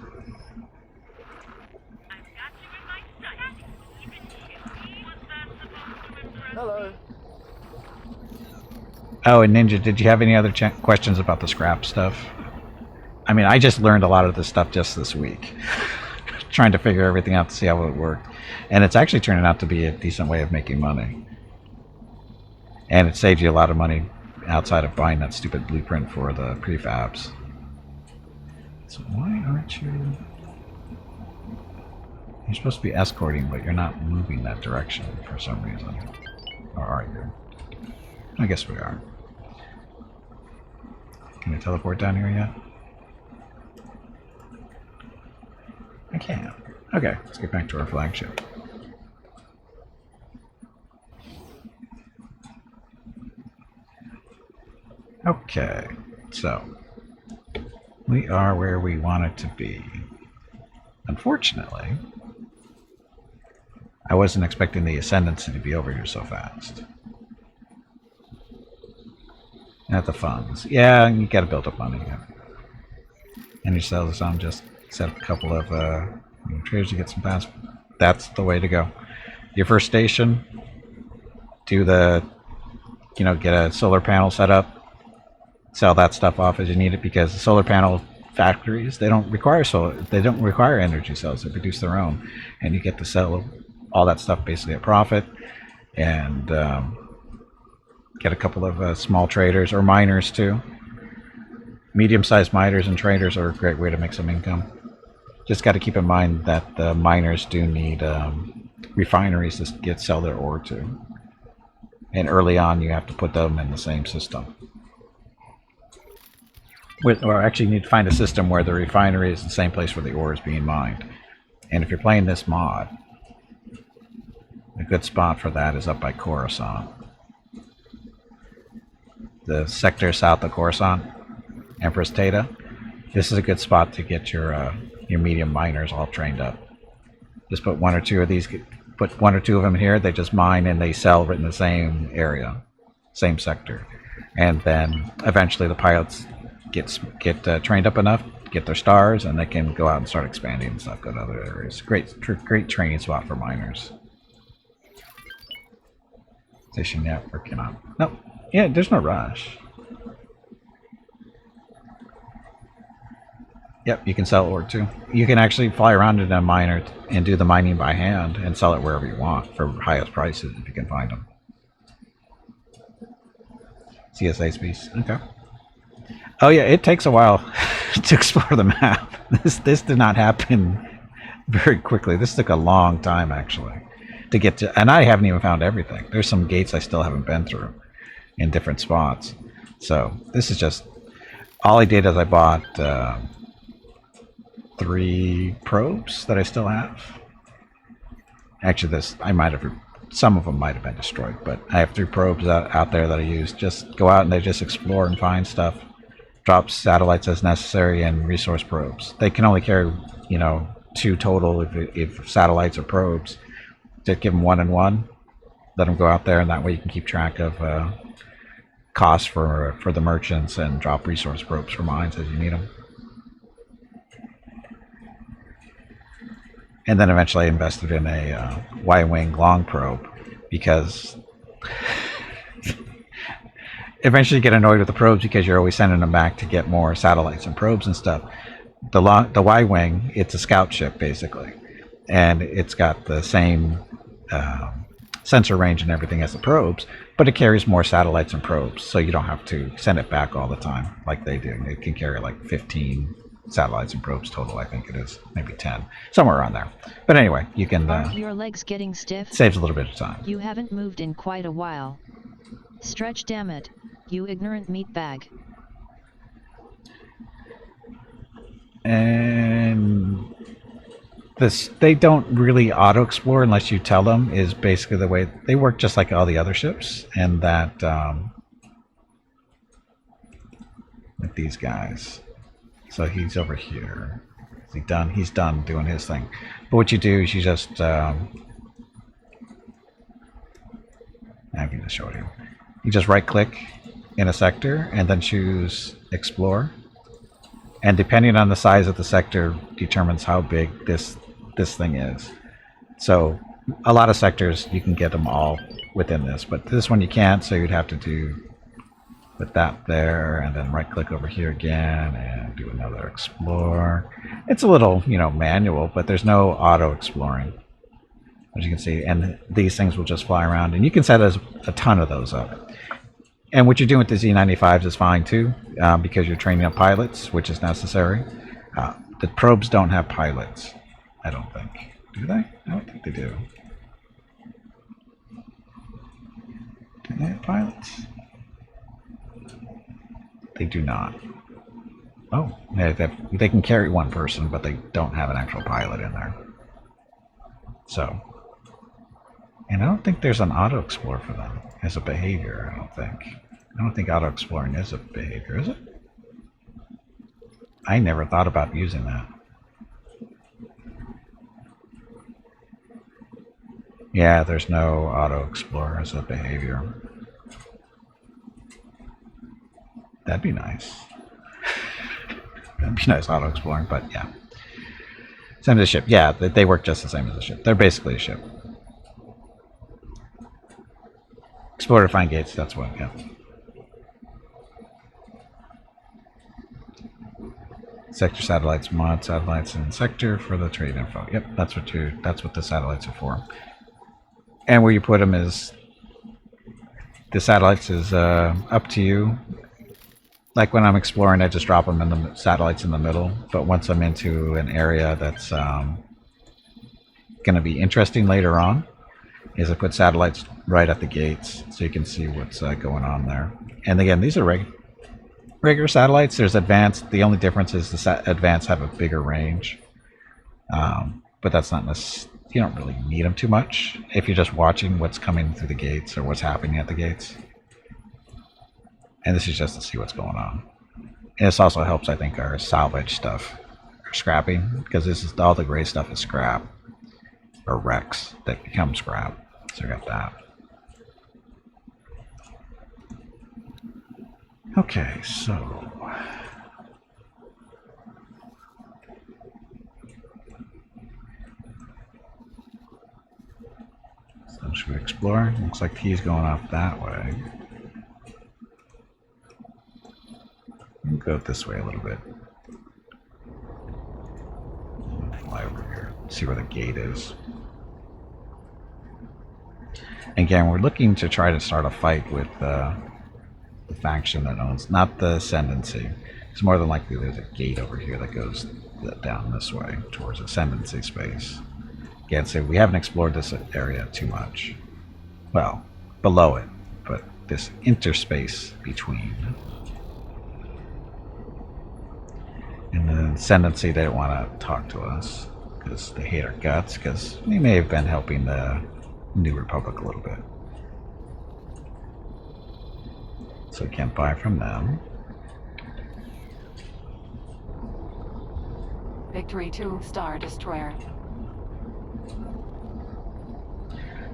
Hello. Oh, and Ninja, did you have any other questions about the scrap stuff? I mean, I just learned a lot of this stuff just this week. Trying to figure everything out to see how it worked. And it's actually turning out to be a decent way of making money. And it saves you a lot of money outside of buying that stupid blueprint for the prefabs. So why aren't you... You're supposed to be escorting, but you're not moving that direction for some reason. Or are you? I guess we are. Can you teleport down here yet? I can't. Okay, let's get back to our flagship. Okay, so we are where we wanted to be. Unfortunately, I wasn't expecting the Ascendancy to be over here so fast. Not the funds. Yeah, you gotta build up money. And you sell this on, just set up a couple of traders to get some pass. That's the way to go. Your first station, do the, get a solar panel set up. sell that stuff off as you need it, because the solar panel factories, they don't require energy cells. They produce their own, and you get to sell all that stuff basically at profit, and get a couple of small traders or miners too. Medium-sized miners and traders are a great way to make some income. Just got to keep in mind that the miners do need refineries to sell their ore to, and early on you have to put them in the same system. Or actually, you need to find a system where the refinery is the same place where the ore is being mined. And if you're playing this mod, a good spot for that is up by Coruscant. The sector south of Coruscant, Empress Theta. This is a good spot to get your medium miners all trained up. Just put one or two of these, put one or two of them here. They just mine and they sell right in the same area, same sector, and then eventually the pilots get trained up enough, get their stars, and they can go out and start expanding and stuff, go to other areas. Great training spot for miners. Station network cannot. Nope. Yeah, there's no rush. Yep, you can sell ore too. You can actually fly around in a miner and do the mining by hand and sell it wherever you want for highest prices if you can find them. CSA space. Okay. Oh yeah, it takes a while to explore the map. This did not happen very quickly. This took a long time actually to get to, and I haven't even found everything. There's some gates I still haven't been through in different spots. So this is just, all I did is I bought 3 probes that I still have. Actually, some of them might have been destroyed, but I have 3 probes out there that I use. Just go out and they just explore and find stuff. Drop satellites as necessary and resource probes. They can only carry, 2 total if satellites or probes. Just give them 1 and 1. Let them go out there, and that way you can keep track of costs for the merchants and drop resource probes for mines as you need them. And then eventually I invested in a Y-wing long probe, because eventually you get annoyed with the probes because you're always sending them back to get more satellites and probes and stuff. The Y-wing, it's a scout ship basically, and it's got the same sensor range and everything as the probes, but it carries more satellites and probes, so you don't have to send it back all the time like they do. It can carry like 15 satellites and probes total, I think it is, maybe 10, somewhere around there. But anyway, you can Aren't your legs getting stiff? Saves a little bit of time. You haven't moved in quite a while. Stretch, damn it, you ignorant meatbag. And they don't really auto explore unless you tell them, is basically the way they work, just like all the other ships. And that like these guys. So he's over here. Is he done? He's done doing his thing. But what you do is you just I'm going to show it here. You just right click in a sector and then choose explore. And depending on the size of the sector determines how big this thing is. So a lot of sectors you can get them all within this, but this one you can't, so you'd have to put that there and then right click over here again and do another explore. It's a little, manual, but there's no auto exploring, as you can see, and these things will just fly around, and you can set a ton of those up. And what you're doing with the Z95s is fine too, because you're training up pilots, which is necessary. The probes don't have pilots, I don't think. Do they? I don't think they do. Do they have pilots? They do not. Oh, they can carry one person, but they don't have an actual pilot in there. So, and I don't think there's an auto explore for them as a behavior. I don't think auto exploring is a behavior, is it? I never thought about using that. Yeah, there's no auto explore as a behavior. That'd be nice. That'd be nice, auto exploring, but yeah. Same as a ship. Yeah, they work just the same as a ship. They're basically a ship. Explore to find gates, that's what, yeah. Sector satellites, mod satellites, and sector for the trade info. Yep, that's what the satellites are for. And where you put them is the satellites is up to you. Like when I'm exploring, I just drop them in the satellites in the middle. But once I'm into an area that's going to be interesting later on, is I put satellites right at the gates so you can see what's going on there. And again, these are regular satellites. There's advanced. The only difference is the advanced have a bigger range. But that's not necessarily, you don't really need them too much if you're just watching what's coming through the gates or what's happening at the gates. And this is just to see what's going on. And this also helps, I think, our salvage stuff, or scrapping, because this is all the gray stuff is scrap or wrecks that become scrap. So we got that. Okay, so should we explore? Looks like he's going off that way. We'll go this way a little bit. Fly over here. See where the gate is. Again, we're looking to try to start a fight with the faction that owns, not the Ascendancy. It's more than likely there's a gate over here that goes down this way towards Ascendancy space. Again, so we haven't explored this area too much. Well, below it, but this interspace between. And the Ascendancy, they don't want to talk to us because they hate our guts, because we may have been helping the New Republic a little bit. So we can't buy from them. Victory 2, Star Destroyer.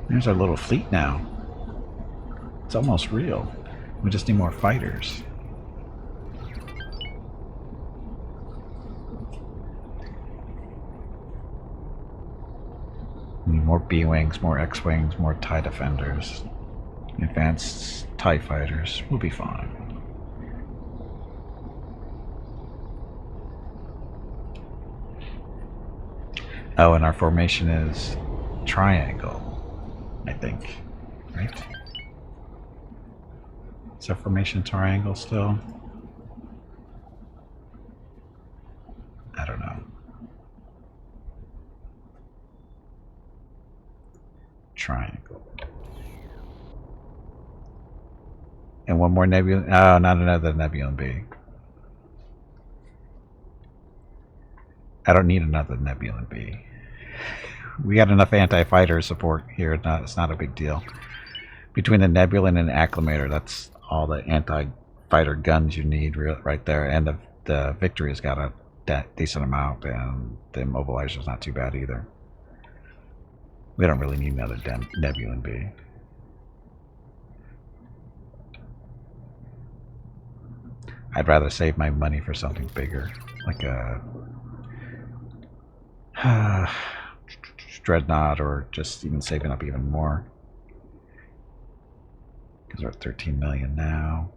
There's our little fleet now. It's almost real. We just need more fighters. We need more B-Wings, more X-Wings, more TIE Defenders. Advanced TIE Fighters. We'll be fine. Oh, and our formation is triangle, I think. Right? Is our formation triangle still? I don't know. Triangle. And one more nebulon. Oh, not another nebulon-b. I don't need another nebulon-b. We got enough anti-fighter support here. It's not a big deal. Between the nebulon and acclimator, that's all the anti-fighter guns you need right there. And the victory's got a decent amount, and the immobilizer's not too bad either. We don't really need another nebulon-b. I'd rather save my money for something bigger, like a dreadnought, or just even saving up even more. Because we're at 13 million now.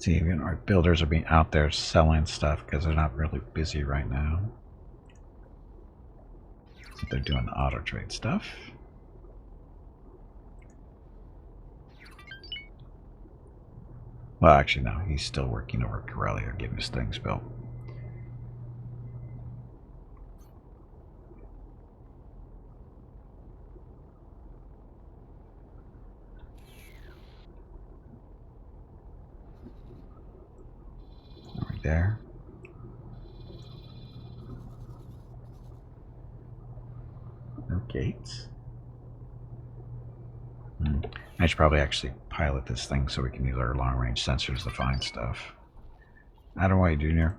See, even our builders are being out there selling stuff because they're not really busy right now. So they're doing the auto trade stuff. Well, actually, no, he's still working over at Corellia, getting his things built. Right there. No gates. I should probably actually pilot this thing so we can use our long-range sensors to find stuff. Out of the way, Junior.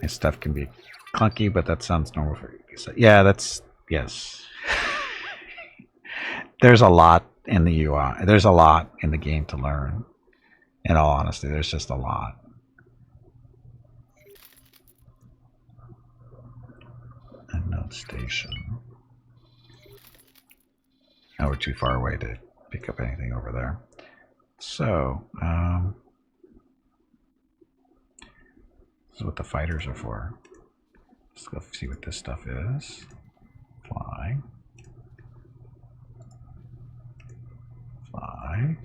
This stuff can be clunky, but that sounds normal for you. So, yeah, that's yes. There's a lot in the UI. There's a lot in the game to learn. In all honesty, there's just a lot. Unknown station. Oh, we're too far away to pick up anything over there. So, this is what the fighters are for. Let's go see what this stuff is. Fly. Fly.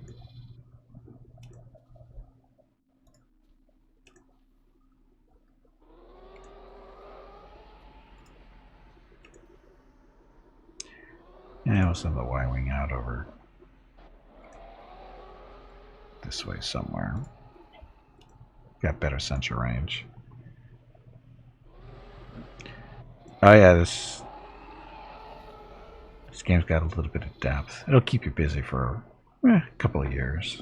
Yeah, we'll send the Y-wing out over this way somewhere. Got better sensor range. Oh yeah, this game's got a little bit of depth. It'll keep you busy for a couple of years.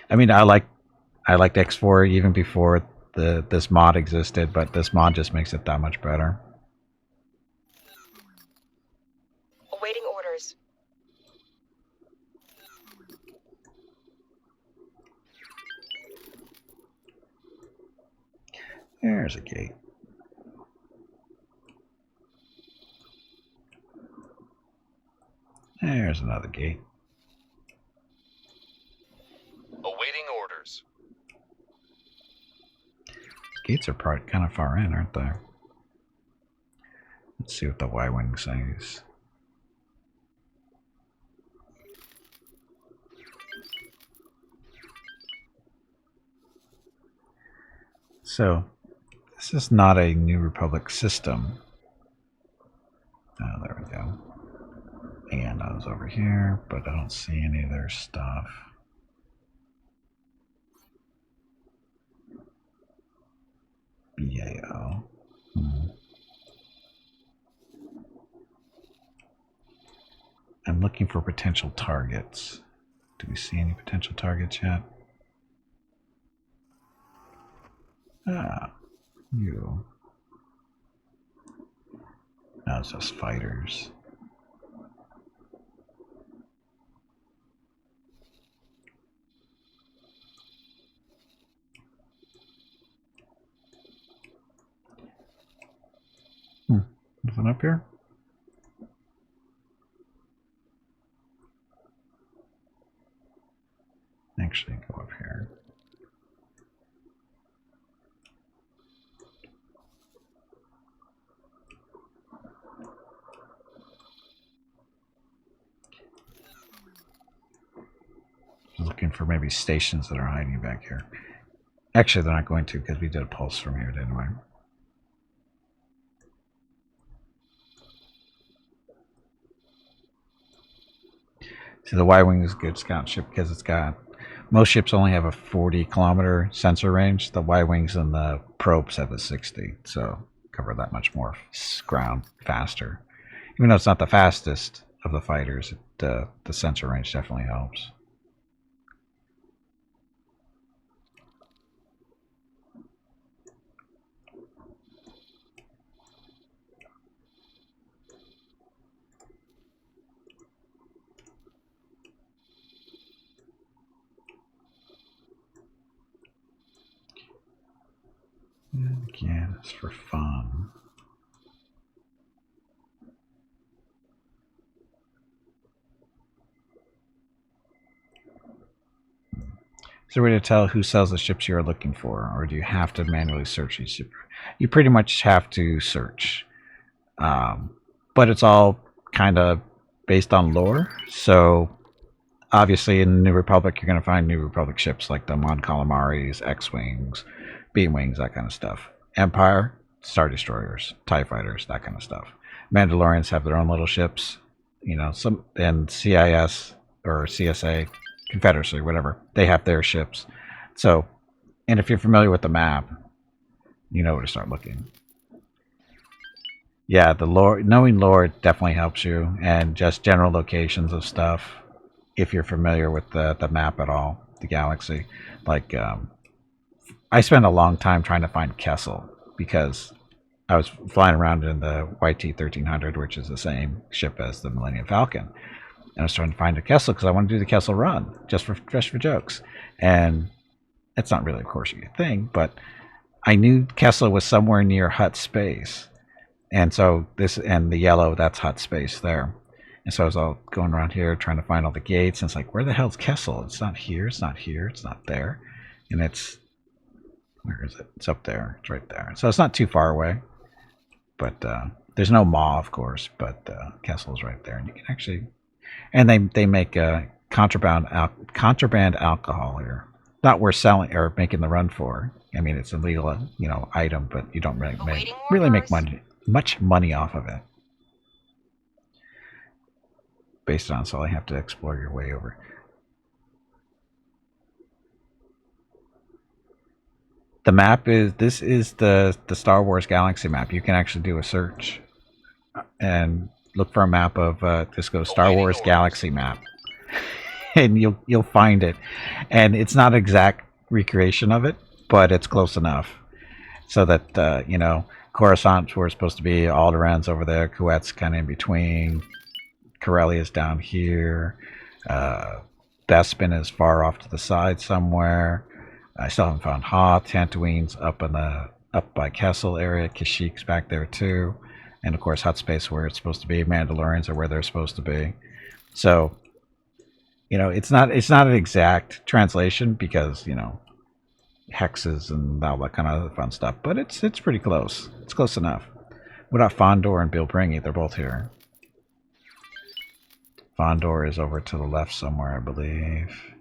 I mean, I liked X4 even before this mod existed, but this mod just makes it that much better. Awaiting orders. There's a gate. There's another gate. Awaiting orders. Gates are kind of far in, aren't they? Let's see what the Y-wing says. So, this is not a New Republic system. Oh, there we go. And I was over here, but I don't see any of their stuff. BAO. I'm looking for potential targets. Do we see any potential targets yet? Ah, you. No, it's just fighters. Nothing up here? Actually, go up here. Looking for maybe stations that are hiding back here. Actually, they're not going to because we did a pulse from here, didn't we? See, the Y-wing is a good scout ship because it's got, most ships only have a 40-kilometer sensor range. The Y-wings and the probes have a 60, so cover that much more ground faster. Even though it's not the fastest of the fighters, the sensor range definitely helps. Again, it's for fun. Is there a way to tell who sells the ships you are looking for, or do you have to manually search each ship? You pretty much have to search, but it's all kind of based on lore. So obviously in New Republic, you're going to find New Republic ships like the Mon Calamaris, X-Wings, B-Wings, that kind of stuff. Empire, Star Destroyers, TIE Fighters, that kind of stuff. Mandalorians have their own little ships, you know, some, and CIS or CSA, Confederacy, whatever, they have their ships. So, and if you're familiar with the map, you know where to start looking. Yeah, the lore, knowing lore definitely helps you, and just general locations of stuff, if you're familiar with the map at all, the galaxy. Like, I spent a long time trying to find Kessel because I was flying around in the YT-1300, which is the same ship as the Millennium Falcon. And I was trying to find a Kessel because I want to do the Kessel run just for jokes. And it's not really a Corsica thing, but I knew Kessel was somewhere near Hut Space. And so this, and the yellow, that's Hut Space there. And so I was all going around here trying to find all the gates. And it's like, where the hell's Kessel? It's not here. It's not here. It's not there. And it's, where is it? It's up there. It's right there. So it's not too far away. But there's no maw, of course. But Kessel's right there. And you can actually, and they make contraband alcohol here. Not worth selling or making the run for. I mean, it's a legal, item, but you don't really make much money off of it. Based on, so I have to explore your way over. The map is, this is the Star Wars Galaxy map. You can actually do a search and look for a map of, just go Star Wars Galaxy map. And you'll find it. And it's not exact recreation of it, but it's close enough. So that, Coruscant's where it's supposed to be, Alderaan's over there, Kuwat's kind of in between, Corellia's down here, Bespin is far off to the side somewhere. I still haven't found Hoth. Tatooine's up by Kessel area. Kashyyyk's back there too, and of course Hut Space where it's supposed to be. Mandalorians are where they're supposed to be. So, it's not an exact translation because hexes and all that kind of other fun stuff, but it's pretty close. It's close enough. What about Fondor and Bilbringi? They're both here. Fondor is over to the left somewhere, I believe.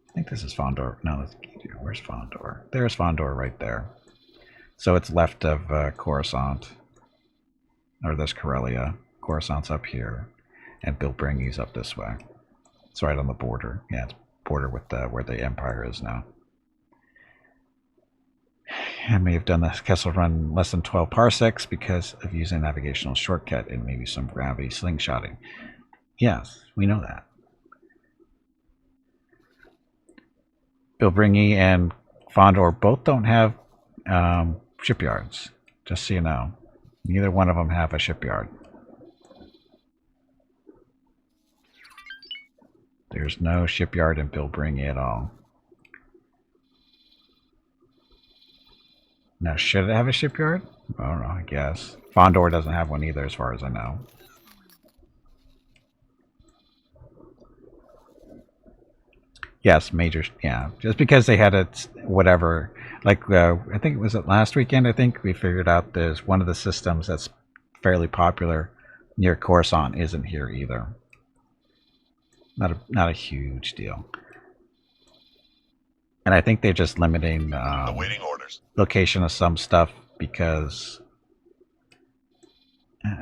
I think this is Fondor. No, where's Fondor? There's Fondor right there. So it's left of Coruscant. Or there's Corellia. Coruscant's up here. And Bilbringi's up this way. It's right on the border. Yeah, it's border with where the Empire is now. I may have done the Kessel run less than 12 parsecs because of using a navigational shortcut and maybe some gravity slingshotting. Yes, we know that. Bilbringi and Fondor both don't have shipyards, just so you know. Neither one of them have a shipyard. There's no shipyard in Bilbringi at all. Now, should it have a shipyard? I don't know, I guess. Fondor doesn't have one either, as far as I know. Yes, major, yeah. Just because they had it, whatever. Like, I think it was last weekend, I think, we figured out there's one of the systems that's fairly popular near Coruscant isn't here either. Not a huge deal. And I think they're just limiting Awaiting orders. Location of some stuff because,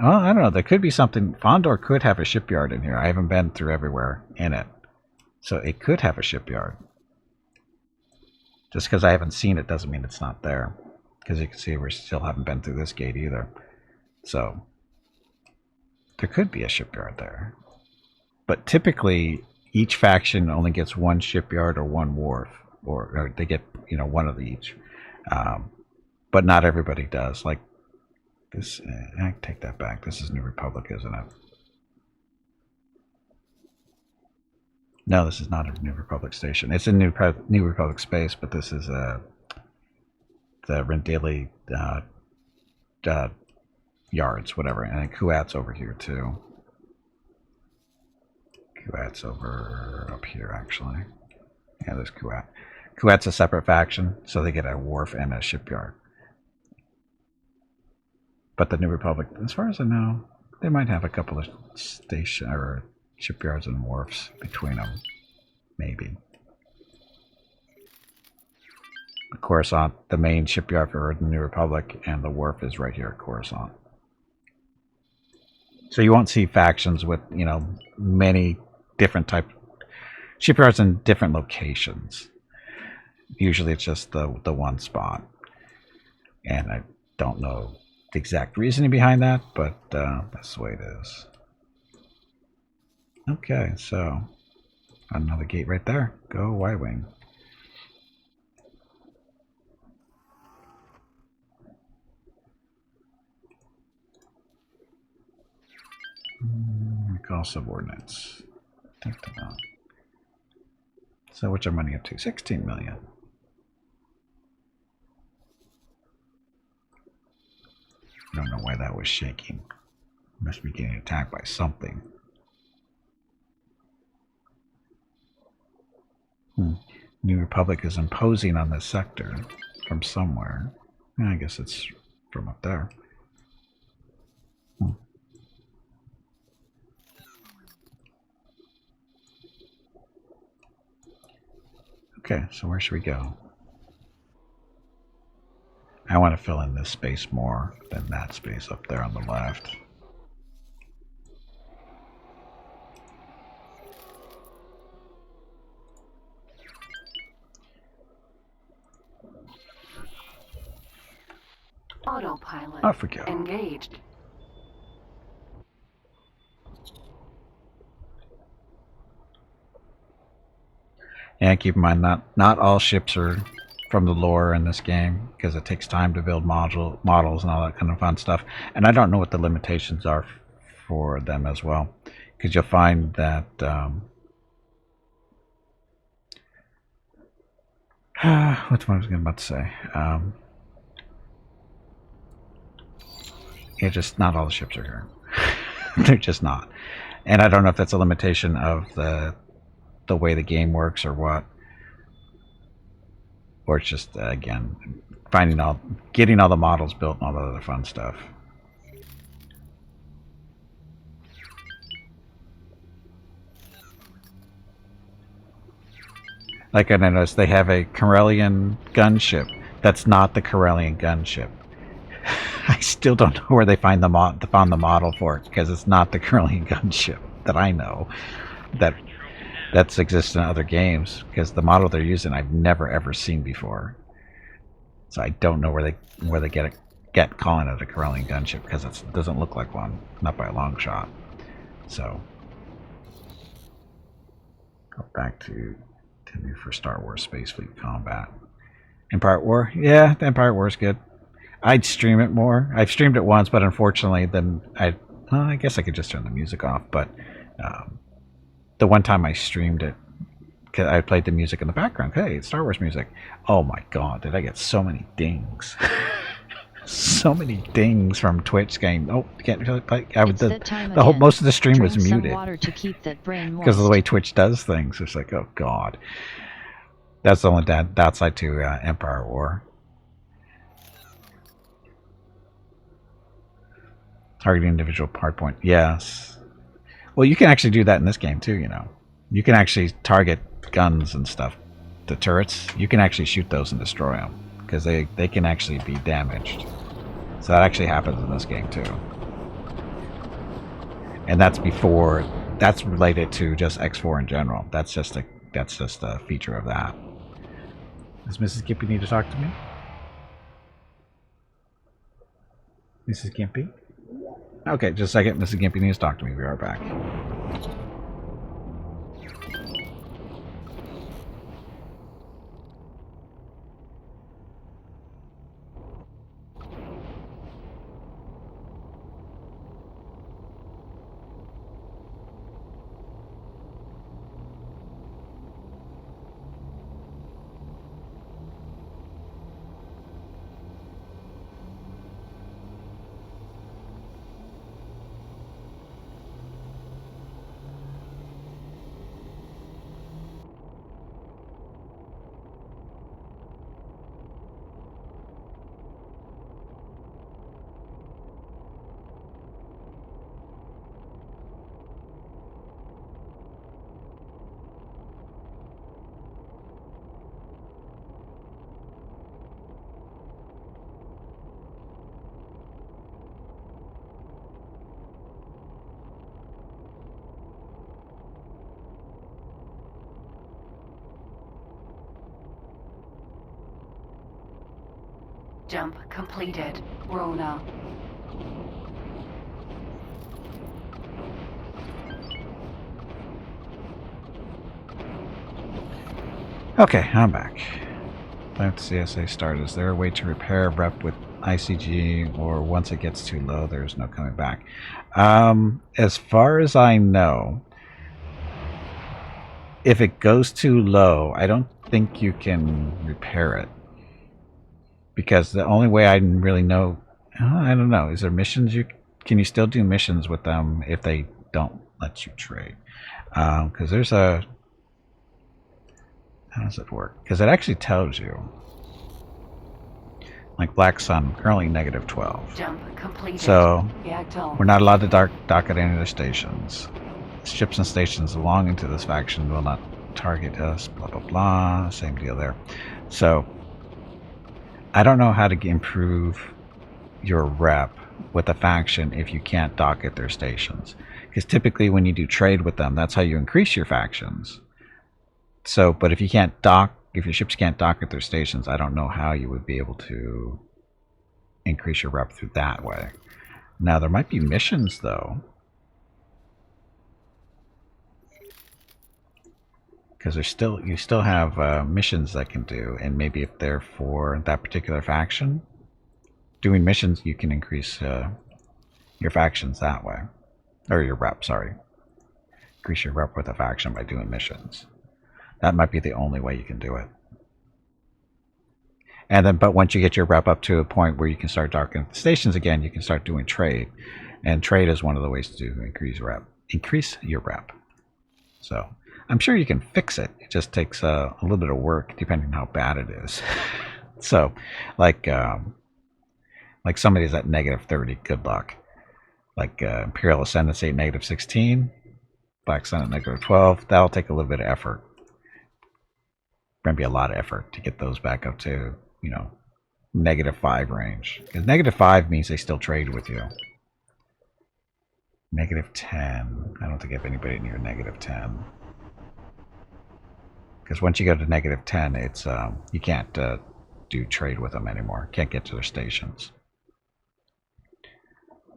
well, I don't know. There could be something. Fondor could have a shipyard in here. I haven't been through everywhere in it, so it could have a shipyard. Just because I haven't seen it doesn't mean it's not there. Because you can see we still haven't been through this gate either. So there could be a shipyard there. But typically, each faction only gets one shipyard or one wharf. Or they get, one of each. But not everybody does. Like this, I take that back. This is New Republic, isn't it? No, this is not a New Republic station. It's in New Republic space, but this is the Rendili yards, whatever. And then Kuwat's over here too. Kuwat's over up here, actually. Yeah, there's Kuwat. Kuwat's a separate faction, so they get a wharf and a shipyard. But the New Republic, as far as I know, they might have a couple of station or shipyards and wharfs between them, maybe. Coruscant, the main shipyard for the New Republic, and the wharf is right here at Coruscant. So you won't see factions with, many different type shipyards in different locations. Usually it's just the one spot. And I don't know the exact reasoning behind that, but that's the way it is. Okay, so another gate right there. Go Y-Wing. all subordinates. So what's our money up to? 16 million. I don't know why that was shaking. Must be getting attacked by something. New Republic is imposing on this sector from somewhere. I guess it's from up there. Okay, so where should we go? I want to fill in this space more than that space up there on the left. Autopilot I forget. engaged. And keep in mind, not all ships are from the lore in this game, because it takes time to build models and all that kind of fun stuff. And I don't know what the limitations are for them as well, because you'll find that what's what I was about to say? Yeah, just not all the ships are here. They're just not. And I don't know if that's a limitation of the way the game works or what. Or it's just, again, getting all the models built and all that other fun stuff. Like I noticed, they have a Corellian gunship. That's not the Corellian gunship. I still don't know where they found the model for it, because it's not the Corellian gunship that I know that exists in other games, because the model they're using I've never ever seen before. So I don't know where they get calling it a Corellian gunship, because it doesn't look like one, not by a long shot. So go back to continue for Star Wars Space Fleet Combat. Empire at War, yeah, the Empire at War is good. I'd stream it more. I've streamed it once, but unfortunately, then I guess I could just turn the music off. But the one time I streamed it, cause I played the music in the background. Hey, it's Star Wars music. Oh my God, did I get so many dings? So many dings from Twitch saying, "Oh, you can't really play." Most of the stream was muted because of the way Twitch does things. It's like, oh God, that's the only downside to Empire at War. Targeting individual hard point. Yes. Well, you can actually do that in this game too, you know. You can actually target guns and stuff. The turrets, you can actually shoot those and destroy them, because they can actually be damaged. So that actually happens in this game too. And that's related to just X4 in general. That's just a feature of that. Does Mrs. Gimpy need to talk to me? Mrs. Gimpy? Okay, just a second. Mrs. Gimpy needs to talk to me. We are back. Jump completed. Rona. Okay, I'm back. Let CSA start. Is there a way to repair rep with ICG, or once it gets too low, there's no coming back. As far as I know, if it goes too low, I don't think you can repair it. Because the only way I really know, I don't know, is there missions can you still do missions with them if they don't let you trade? Because there's a, how does it work? Because it actually tells you, like Black Sun, currently negative 12. Jump completed. So Reactor. we're not allowed to dock at any of their stations. Ships and stations belonging to this faction will not target us, blah blah blah, same deal there. So I don't know how to improve your rep with a faction if you can't dock at their stations, because typically when you do trade with them, that's how you increase your factions. So but if you can't dock, if your ships can't dock at their stations, I don't know how you would be able to increase your rep through that way. Now there might be missions though, because you still have missions that can do, and maybe if they're for that particular faction, doing missions you can increase your factions that way, or your rep. Sorry, increase your rep with a faction by doing missions. That might be the only way you can do it. And then, but once you get your rep up to a point where you can start docking the stations again, you can start doing trade, and trade is one of the ways to increase your rep. So I'm sure you can fix it. It just takes a little bit of work depending on how bad it is. So, like somebody's at negative 30, good luck. Like Imperial Ascendancy at negative 16, Black Sun at negative 12. That'll take a little bit of effort. Maybe a lot of effort to get those back up to, you know, negative 5 range. Because negative 5 means they still trade with you. Negative 10. I don't think I have anybody near negative 10. Because once you go to negative 10, it's you can't do trade with them anymore. Can't get to their stations.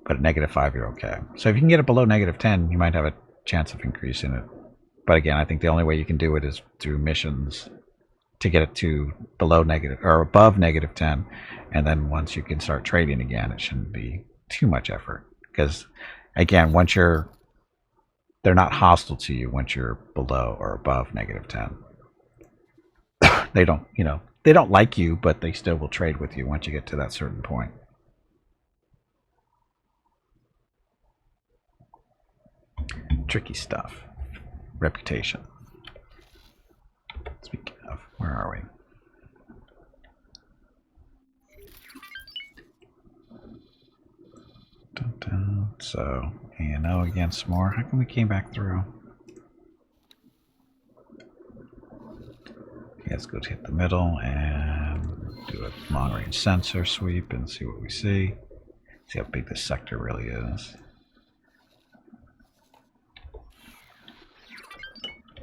But at negative 5, you're okay. So if you can get it below negative 10, you might have a chance of increasing it. But again, I think the only way you can do it is through missions to get it to below negative or above negative 10. And then once you can start trading again, it shouldn't be too much effort. Because again, once they're not hostile to you once you're below or above negative 10. They don't like you, but they still will trade with you once you get to that certain point. Tricky stuff. Reputation. Speaking of, where are we? Dun, dun. So, A&O against more. How come we came back through? Okay, let's go to hit the middle and do a long-range sensor sweep and see what we see. See how big this sector really is.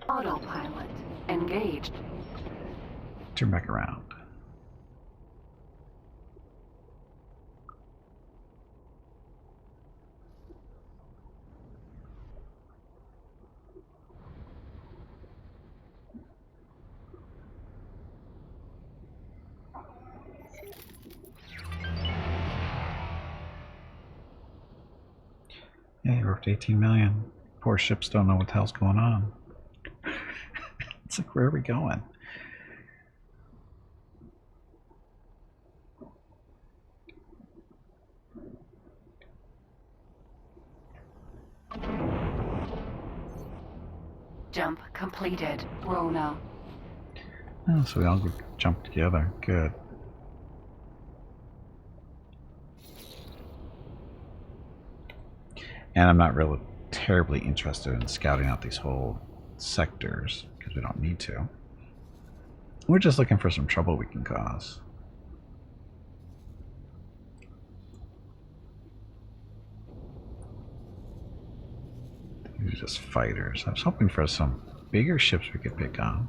Autopilot engaged. Turn back around. Yeah, you're up to 18 million. Poor ships don't know what the hell's going on. It's like, where are we going? Jump completed. Rona. Oh, so we all jump together. Good. And I'm not really terribly interested in scouting out these whole sectors because we don't need to. We're just looking for some trouble we can cause. These are just fighters. I was hoping for some bigger ships we could pick on.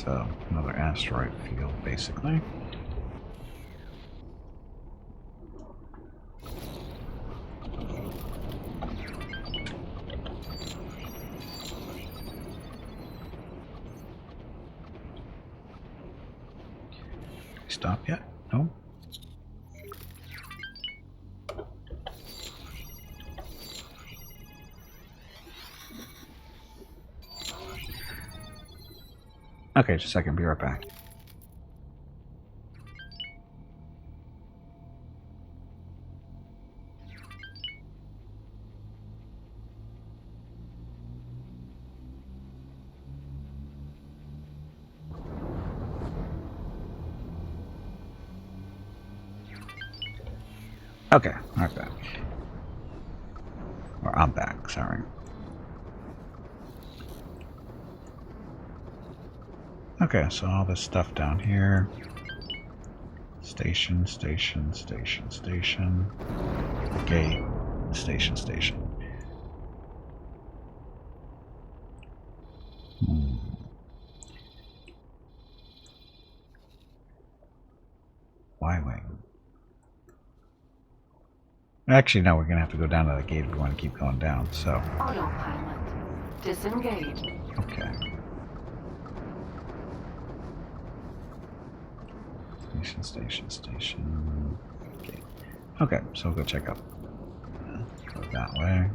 So, another asteroid field, basically. Stop yet? No? Okay, just a second, be right back. Okay, I'm back. Or I'm back, sorry. Okay, so all this stuff down here. Station, station, station, station. Gate, station, station. Y-wing. Actually, no, we're going to have to go down to the gate if we want to keep going down, so... Autopilot. Disengaged. Okay. Station, station, station... Gate. Okay, so we'll go check up. Go that way.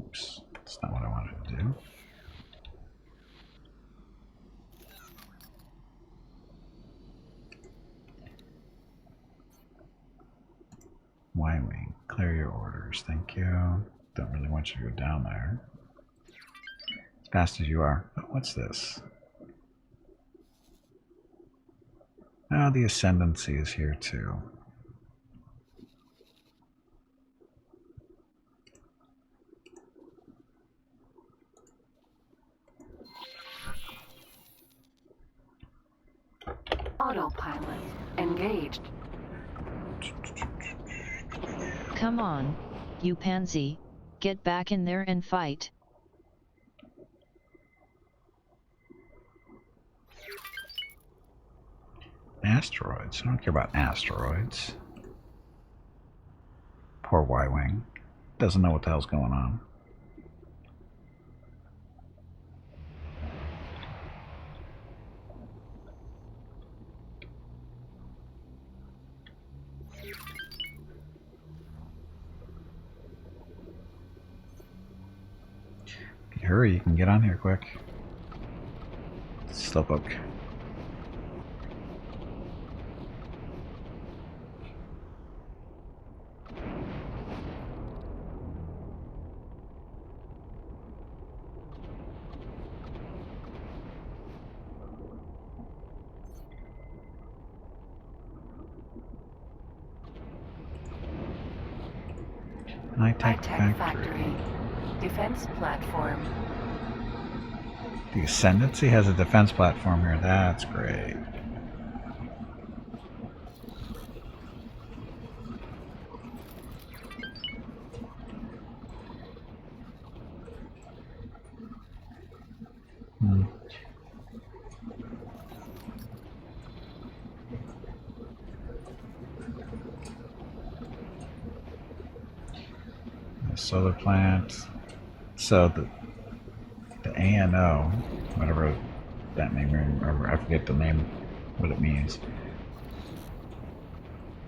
Oops, that's not what I wanted to do. Y-wing, clear your orders, thank you. Don't really want you to go down there. As fast as you are. Oh, what's this? Oh, the ascendancy is here too. Autopilot. Engaged. Come on, you pansy, get back in there and fight. Asteroids. I don't care about asteroids. Poor Y-wing. Doesn't know what the hell's going on. Hurry, you can get on here quick. Slowpoke. High-tech factory. Defense platform. The Ascendancy has a defense platform here. That's great. The solar plant. So the ANO, whatever that name, or I forget the name, what it means.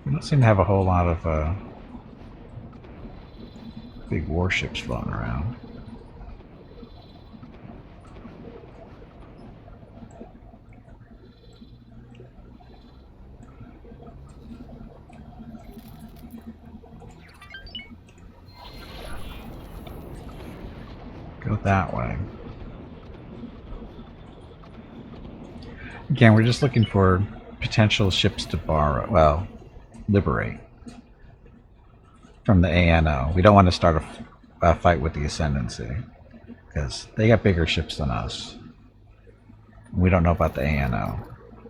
We don't seem to have a whole lot of big warships floating around. Go that way. Again, we're just looking for potential ships to borrow, well, liberate from the ANO. We don't want to start a fight with the Ascendancy because they got bigger ships than us. We don't know about the ANO.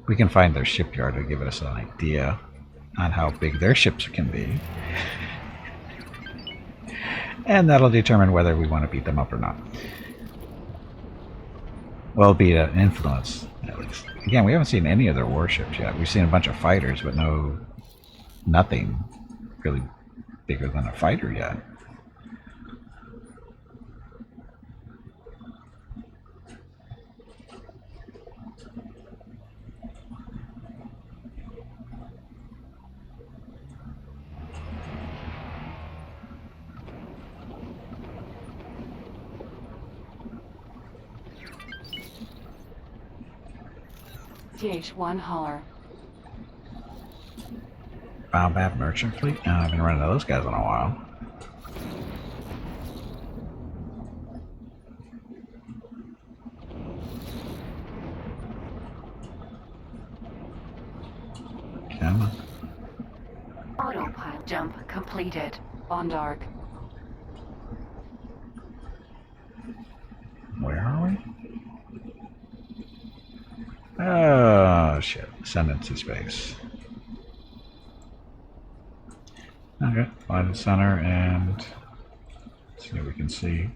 We can find their shipyard to give us an idea on how big their ships can be. And that'll determine whether we want to beat them up or not. Well, be an influence, at least. Again, we haven't seen any of their warships yet. We've seen a bunch of fighters, but nothing really bigger than a fighter yet. TH-1 hauler. Baobab merchant fleet? No, I've been running into those guys in a while. Come on. Autopilot jump completed. On dark. Where are we? Oh, shit. Ascendancy space. Okay, find the center and see what we can see.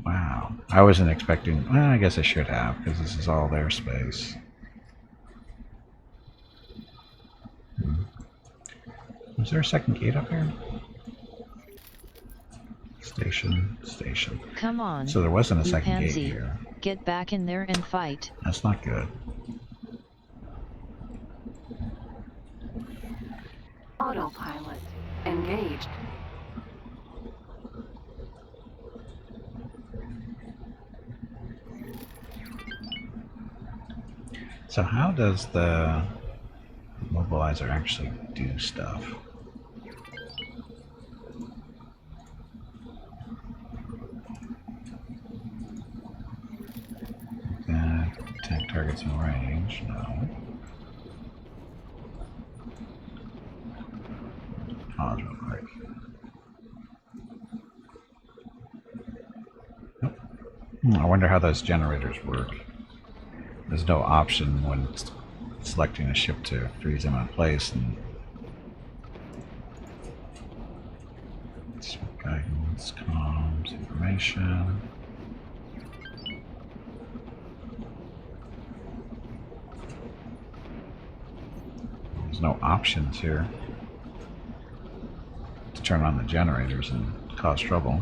Wow. I wasn't expecting... Well, I guess I should have, because this is all their space. Is there a second gate up here? Station. Come on. So there wasn't a you second gate pansy. here. Get back in there and fight. That's not good. Autopilot engaged. So how does the mobilizer actually do stuff? Attack targets in range? No. Pause real quick. Nope. I wonder how those generators work. There's no option when selecting a ship to freeze them in place. And guidance, comms, information. There's no options here to turn on the generators and cause trouble.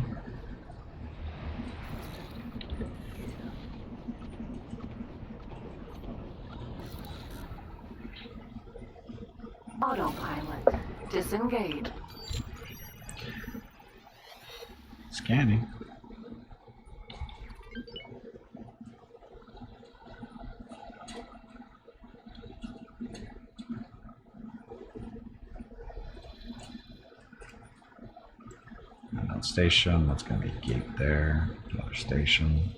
Autopilot disengaged. Scanning. Another station, that's going to be a gate there. Another station.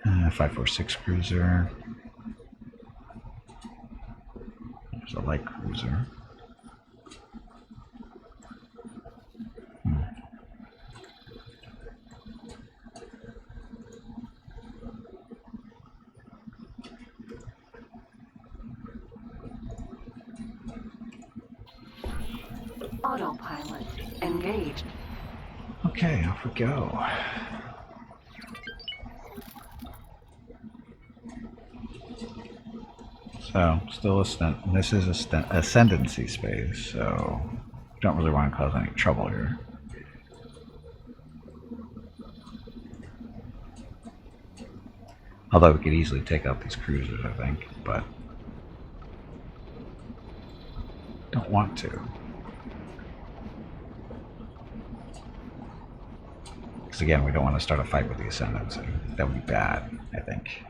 Uh, 546 cruiser. There's a light cruiser. Autopilot engaged. Okay, off we go. So, still this is ascendancy space, so don't really want to cause any trouble here. Although we could easily take out these cruisers, I think, but don't want to. Because again, we don't want to start a fight with the ascendancy. That would be bad, I think.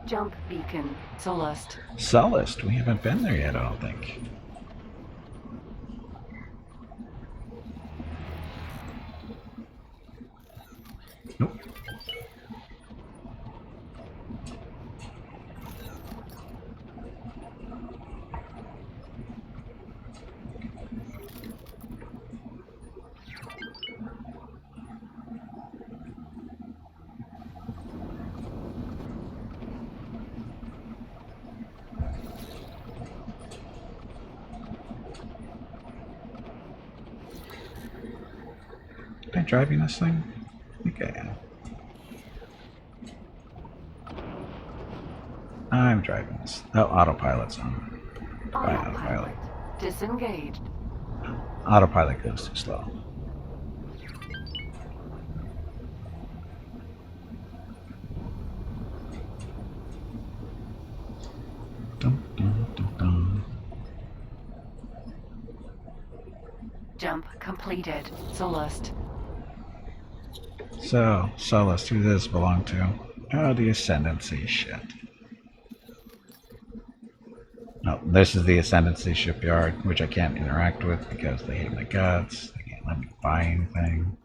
Jump beacon. Solust. Solist, we haven't been there yet, I don't think. Nope. driving this thing? I think I am. I'm driving this. Oh, autopilot's on. Bye, autopilot. Disengaged. Autopilot goes too slow. Dum, dum, dum, dum. Jump completed. Solust. So, Solus, who does this belong to? Oh, the Ascendancy shit. No, this is the Ascendancy shipyard, which I can't interact with because they hate my guts. They can't let me buy anything.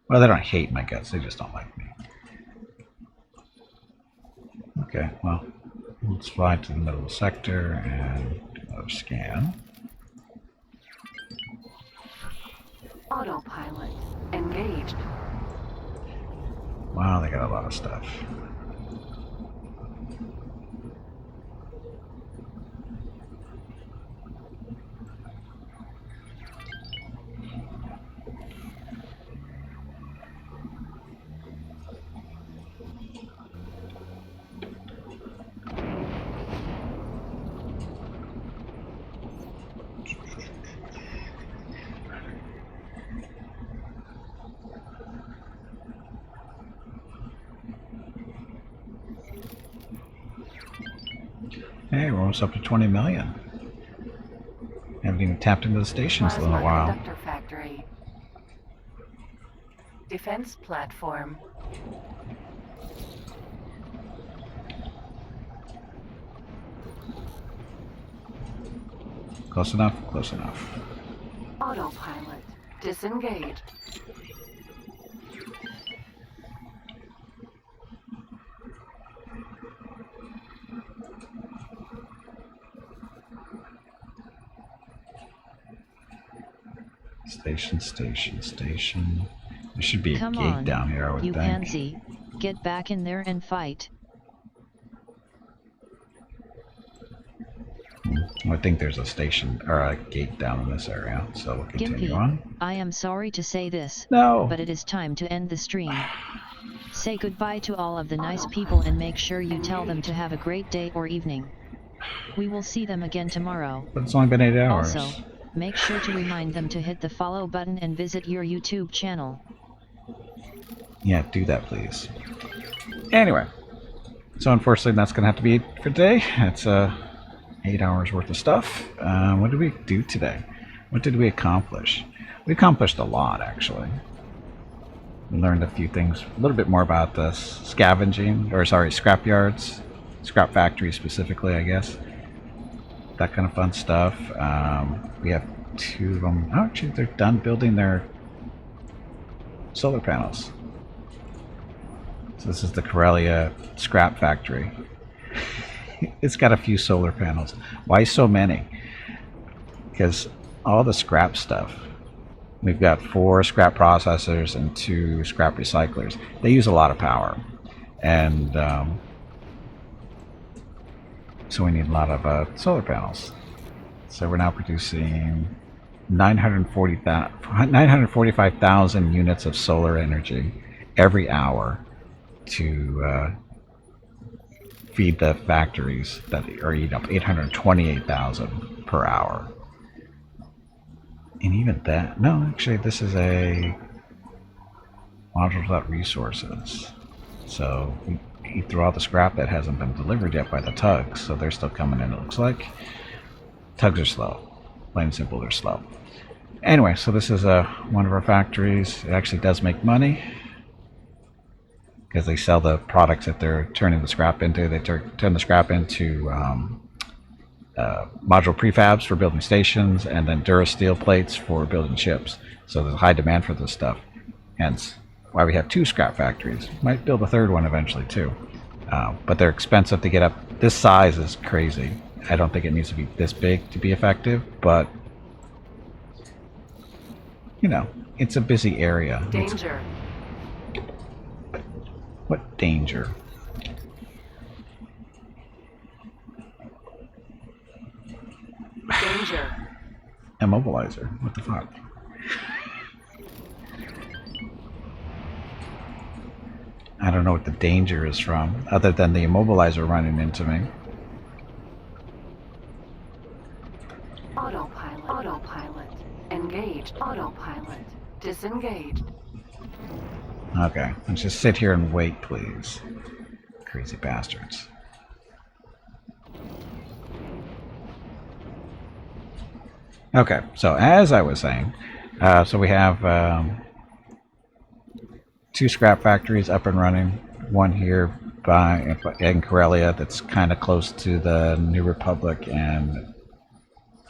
Well, they don't hate my guts, they just don't like me. Okay, well, let's fly to the middle of the sector and do another scan. Autopilot. Engaged. Wow, they got a lot of stuff. Hey, we're almost up to 20 million. Haven't even tapped into the stations in a while. Conductor factory. Defense platform. Close enough? Close enough. Autopilot. Disengaged. Station. There should be a Come gate on, down here, I would you think. pansy. Get back in there and fight. I think there's a station or a gate down in this area, so we'll continue Gimpy, on. I am sorry to say this, No. but it is time to end the stream. Say goodbye to all of the nice people and make sure you tell them to have a great day or evening. We will see them again tomorrow. But it's only been 8 hours. Also, make sure to remind them to hit the follow button and visit your YouTube channel. Yeah, do that, please. Anyway, so unfortunately, that's going to have to be it for today. It's 8 hours worth of stuff. What did we do today? What did we accomplish? We accomplished a lot, actually. We learned a few things, a little bit more about the scavenging, or sorry, scrap yards, scrap factories specifically, I guess. That kind of fun stuff. We have 2 of them. Oh, actually, they're done building their solar panels. So this is the Corellia scrap factory. It's got a few solar panels. Why so many? Because all the scrap stuff, we've got 4 scrap processors and 2 scrap recyclers. They use a lot of power, and so we need a lot of solar panels. So we're now producing 945,000 units of solar energy every hour to feed the factories that are eating up 828,000 per hour. And even that, no, actually this is a module without resources. So we eat through all the scrap that hasn't been delivered yet by the tugs, so they're still coming in, it looks like. Tugs are slow. Plain and simple, they're slow. Anyway, so this is one of our factories. It actually does make money, because they sell the products that they're turning the scrap into. They turn the scrap into module prefabs for building stations, and then Durasteel plates for building ships. So there's a high demand for this stuff. Hence why we have 2 scrap factories. Might build a 3rd one eventually too. But they're expensive to get up. This size is crazy. I don't think it needs to be this big to be effective, but you know, it's a busy area. Danger. What danger? Danger. Immobilizer. What the fuck? I don't know what the danger is from, other than the immobilizer running into me. Autopilot. Autopilot. Engaged. Autopilot. Disengaged. Okay, let's just sit here and wait, please. Crazy bastards. Okay, so as I was saying, so we have 2 scrap factories up and running. One here in Corellia that's kind of close to the New Republic and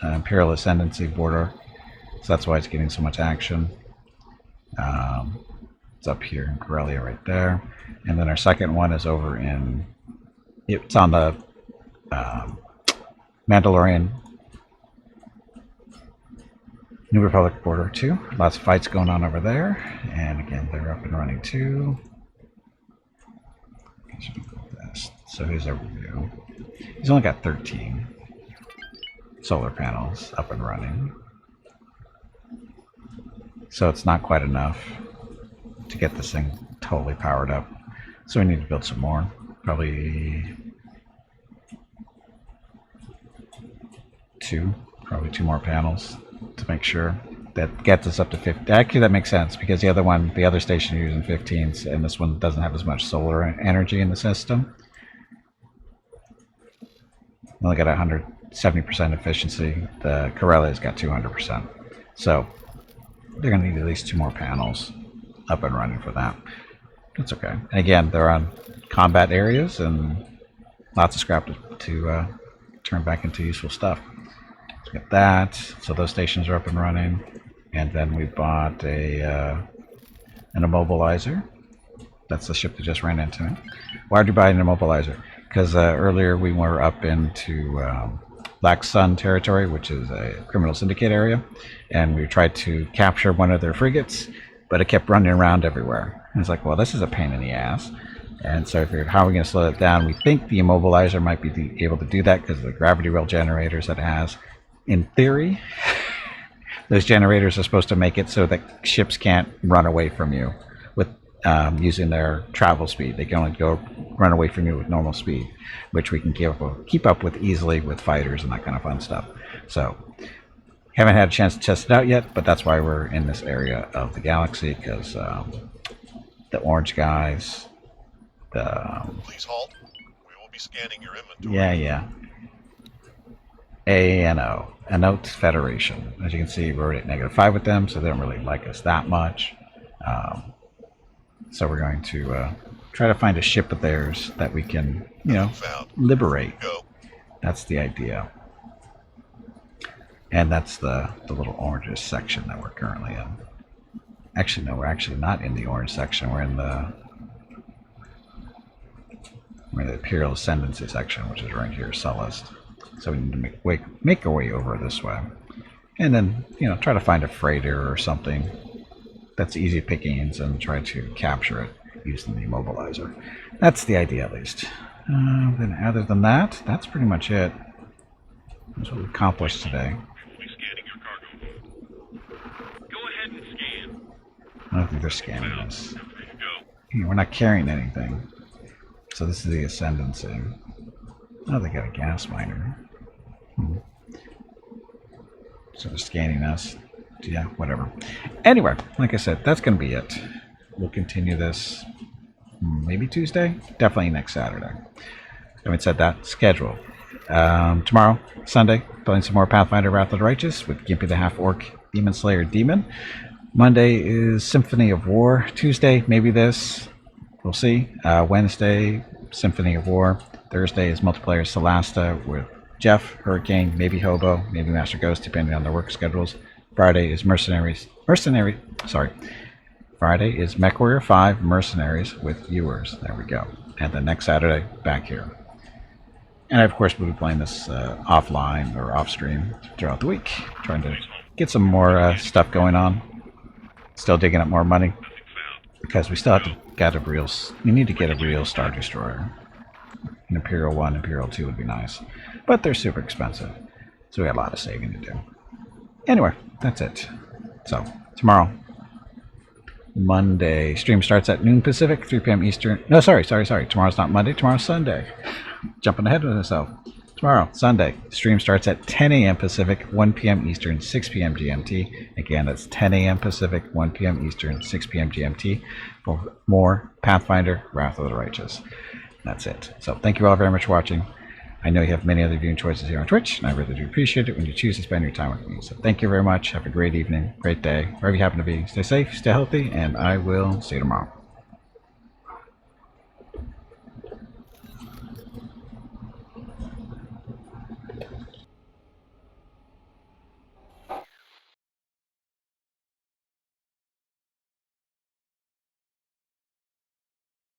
Imperial Ascendancy border. So that's why it's getting so much action. It's up here in Corellia right there. And then our second one is over in... It's on the Mandalorian New Republic border too. Lots of fights going on over there. And again, they're up and running too. So here's our review. He's only got 13 solar panels up and running. So it's not quite enough to get this thing totally powered up. So we need to build some more. Probably 2 more panels to make sure that gets us up to 50. Actually, that makes sense because the other station is using 15s, and this one doesn't have as much solar energy in the system. We only got 170% efficiency. The Corellia's got 200%. So they're going to need at least 2 more panels up and running for that. That's okay. And again, they're on combat areas and lots of scrap to turn back into useful stuff. So get that. So those stations are up and running. And then we bought an immobilizer. That's the ship that just ran into me. Why did you buy an immobilizer? Because earlier we were up into Black Sun territory, which is a criminal syndicate area, and we tried to capture one of their frigates, but it kept running around everywhere. And it's like, well, this is a pain in the ass. And so I figured, how are we going to slow it down? We think the immobilizer might be able to do that because of the gravity well generators that it has. In theory, those generators are supposed to make it so that ships can't run away from you with using their travel speed. They can only run away from you with normal speed, which we can keep up with easily with fighters and that kind of fun stuff. So, haven't had a chance to test it out yet, but that's why we're in this area of the galaxy, because the orange guys, Please halt. We will be scanning your inventory. yeah. ANO, Anote Federation. As you can see, we're already at -5 with them, so they don't really like us that much. So we're going to try to find a ship of theirs that we can, liberate. Go. That's the idea. And that's the little orange section that we're currently in. Actually, no, we're actually not in the orange section. We're in the Imperial Ascendancy section, which is right here, Celeste. So we need to make our way over this way. And then, try to find a freighter or something that's easy pickings and try to capture it using the immobilizer. That's the idea, at least. Then other than that, that's pretty much it. That's what we accomplished today. We'll be scanning your cargo. Go ahead and scan. I don't think they're scanning us. Go. We're not carrying anything. So this is the Ascendancy. Oh, they got a gas miner. So they're scanning us. Yeah, whatever. Anyway, like I said, that's going to be it. We'll continue this maybe Tuesday, definitely next Saturday. Having said that, schedule. Tomorrow, Sunday, playing some more Pathfinder Wrath of the Righteous with Gimpy the Half-Orc Demon Slayer Demon. Monday is Symphony of War. Tuesday, maybe this. We'll see. Wednesday, Symphony of War. Thursday is multiplayer Celasta with Jeff, Hurricane, maybe Hobo, maybe Master Ghost, depending on their work schedules. Friday is Friday is MechWarrior 5 Mercenaries with viewers. There we go. And then next Saturday, back here. And of course, we'll be playing this offline or off stream throughout the week, trying to get some more stuff going on. Still digging up more money because we still have to we need to get a real Star Destroyer. An Imperial 1, Imperial 2 would be nice, but they're super expensive, so we got a lot of saving to do. Anyway, that's it. So tomorrow, Monday. Stream starts at noon Pacific, 3 p.m. Eastern. No, sorry. Tomorrow's not Monday. Tomorrow's Sunday. Jumping ahead with myself. Tomorrow, Sunday. Stream starts at 10 a.m. Pacific, 1 p.m. Eastern, 6 p.m. GMT. Again, that's 10 a.m. Pacific, 1 p.m. Eastern, 6 p.m. GMT for more Pathfinder Wrath of the Righteous. That's it. So thank you all very much for watching. I know you have many other viewing choices here on Twitch, and I really do appreciate it when you choose to spend your time with me. So thank you very much. Have a great evening, great day, wherever you happen to be. Stay safe, stay healthy, and I will see you tomorrow.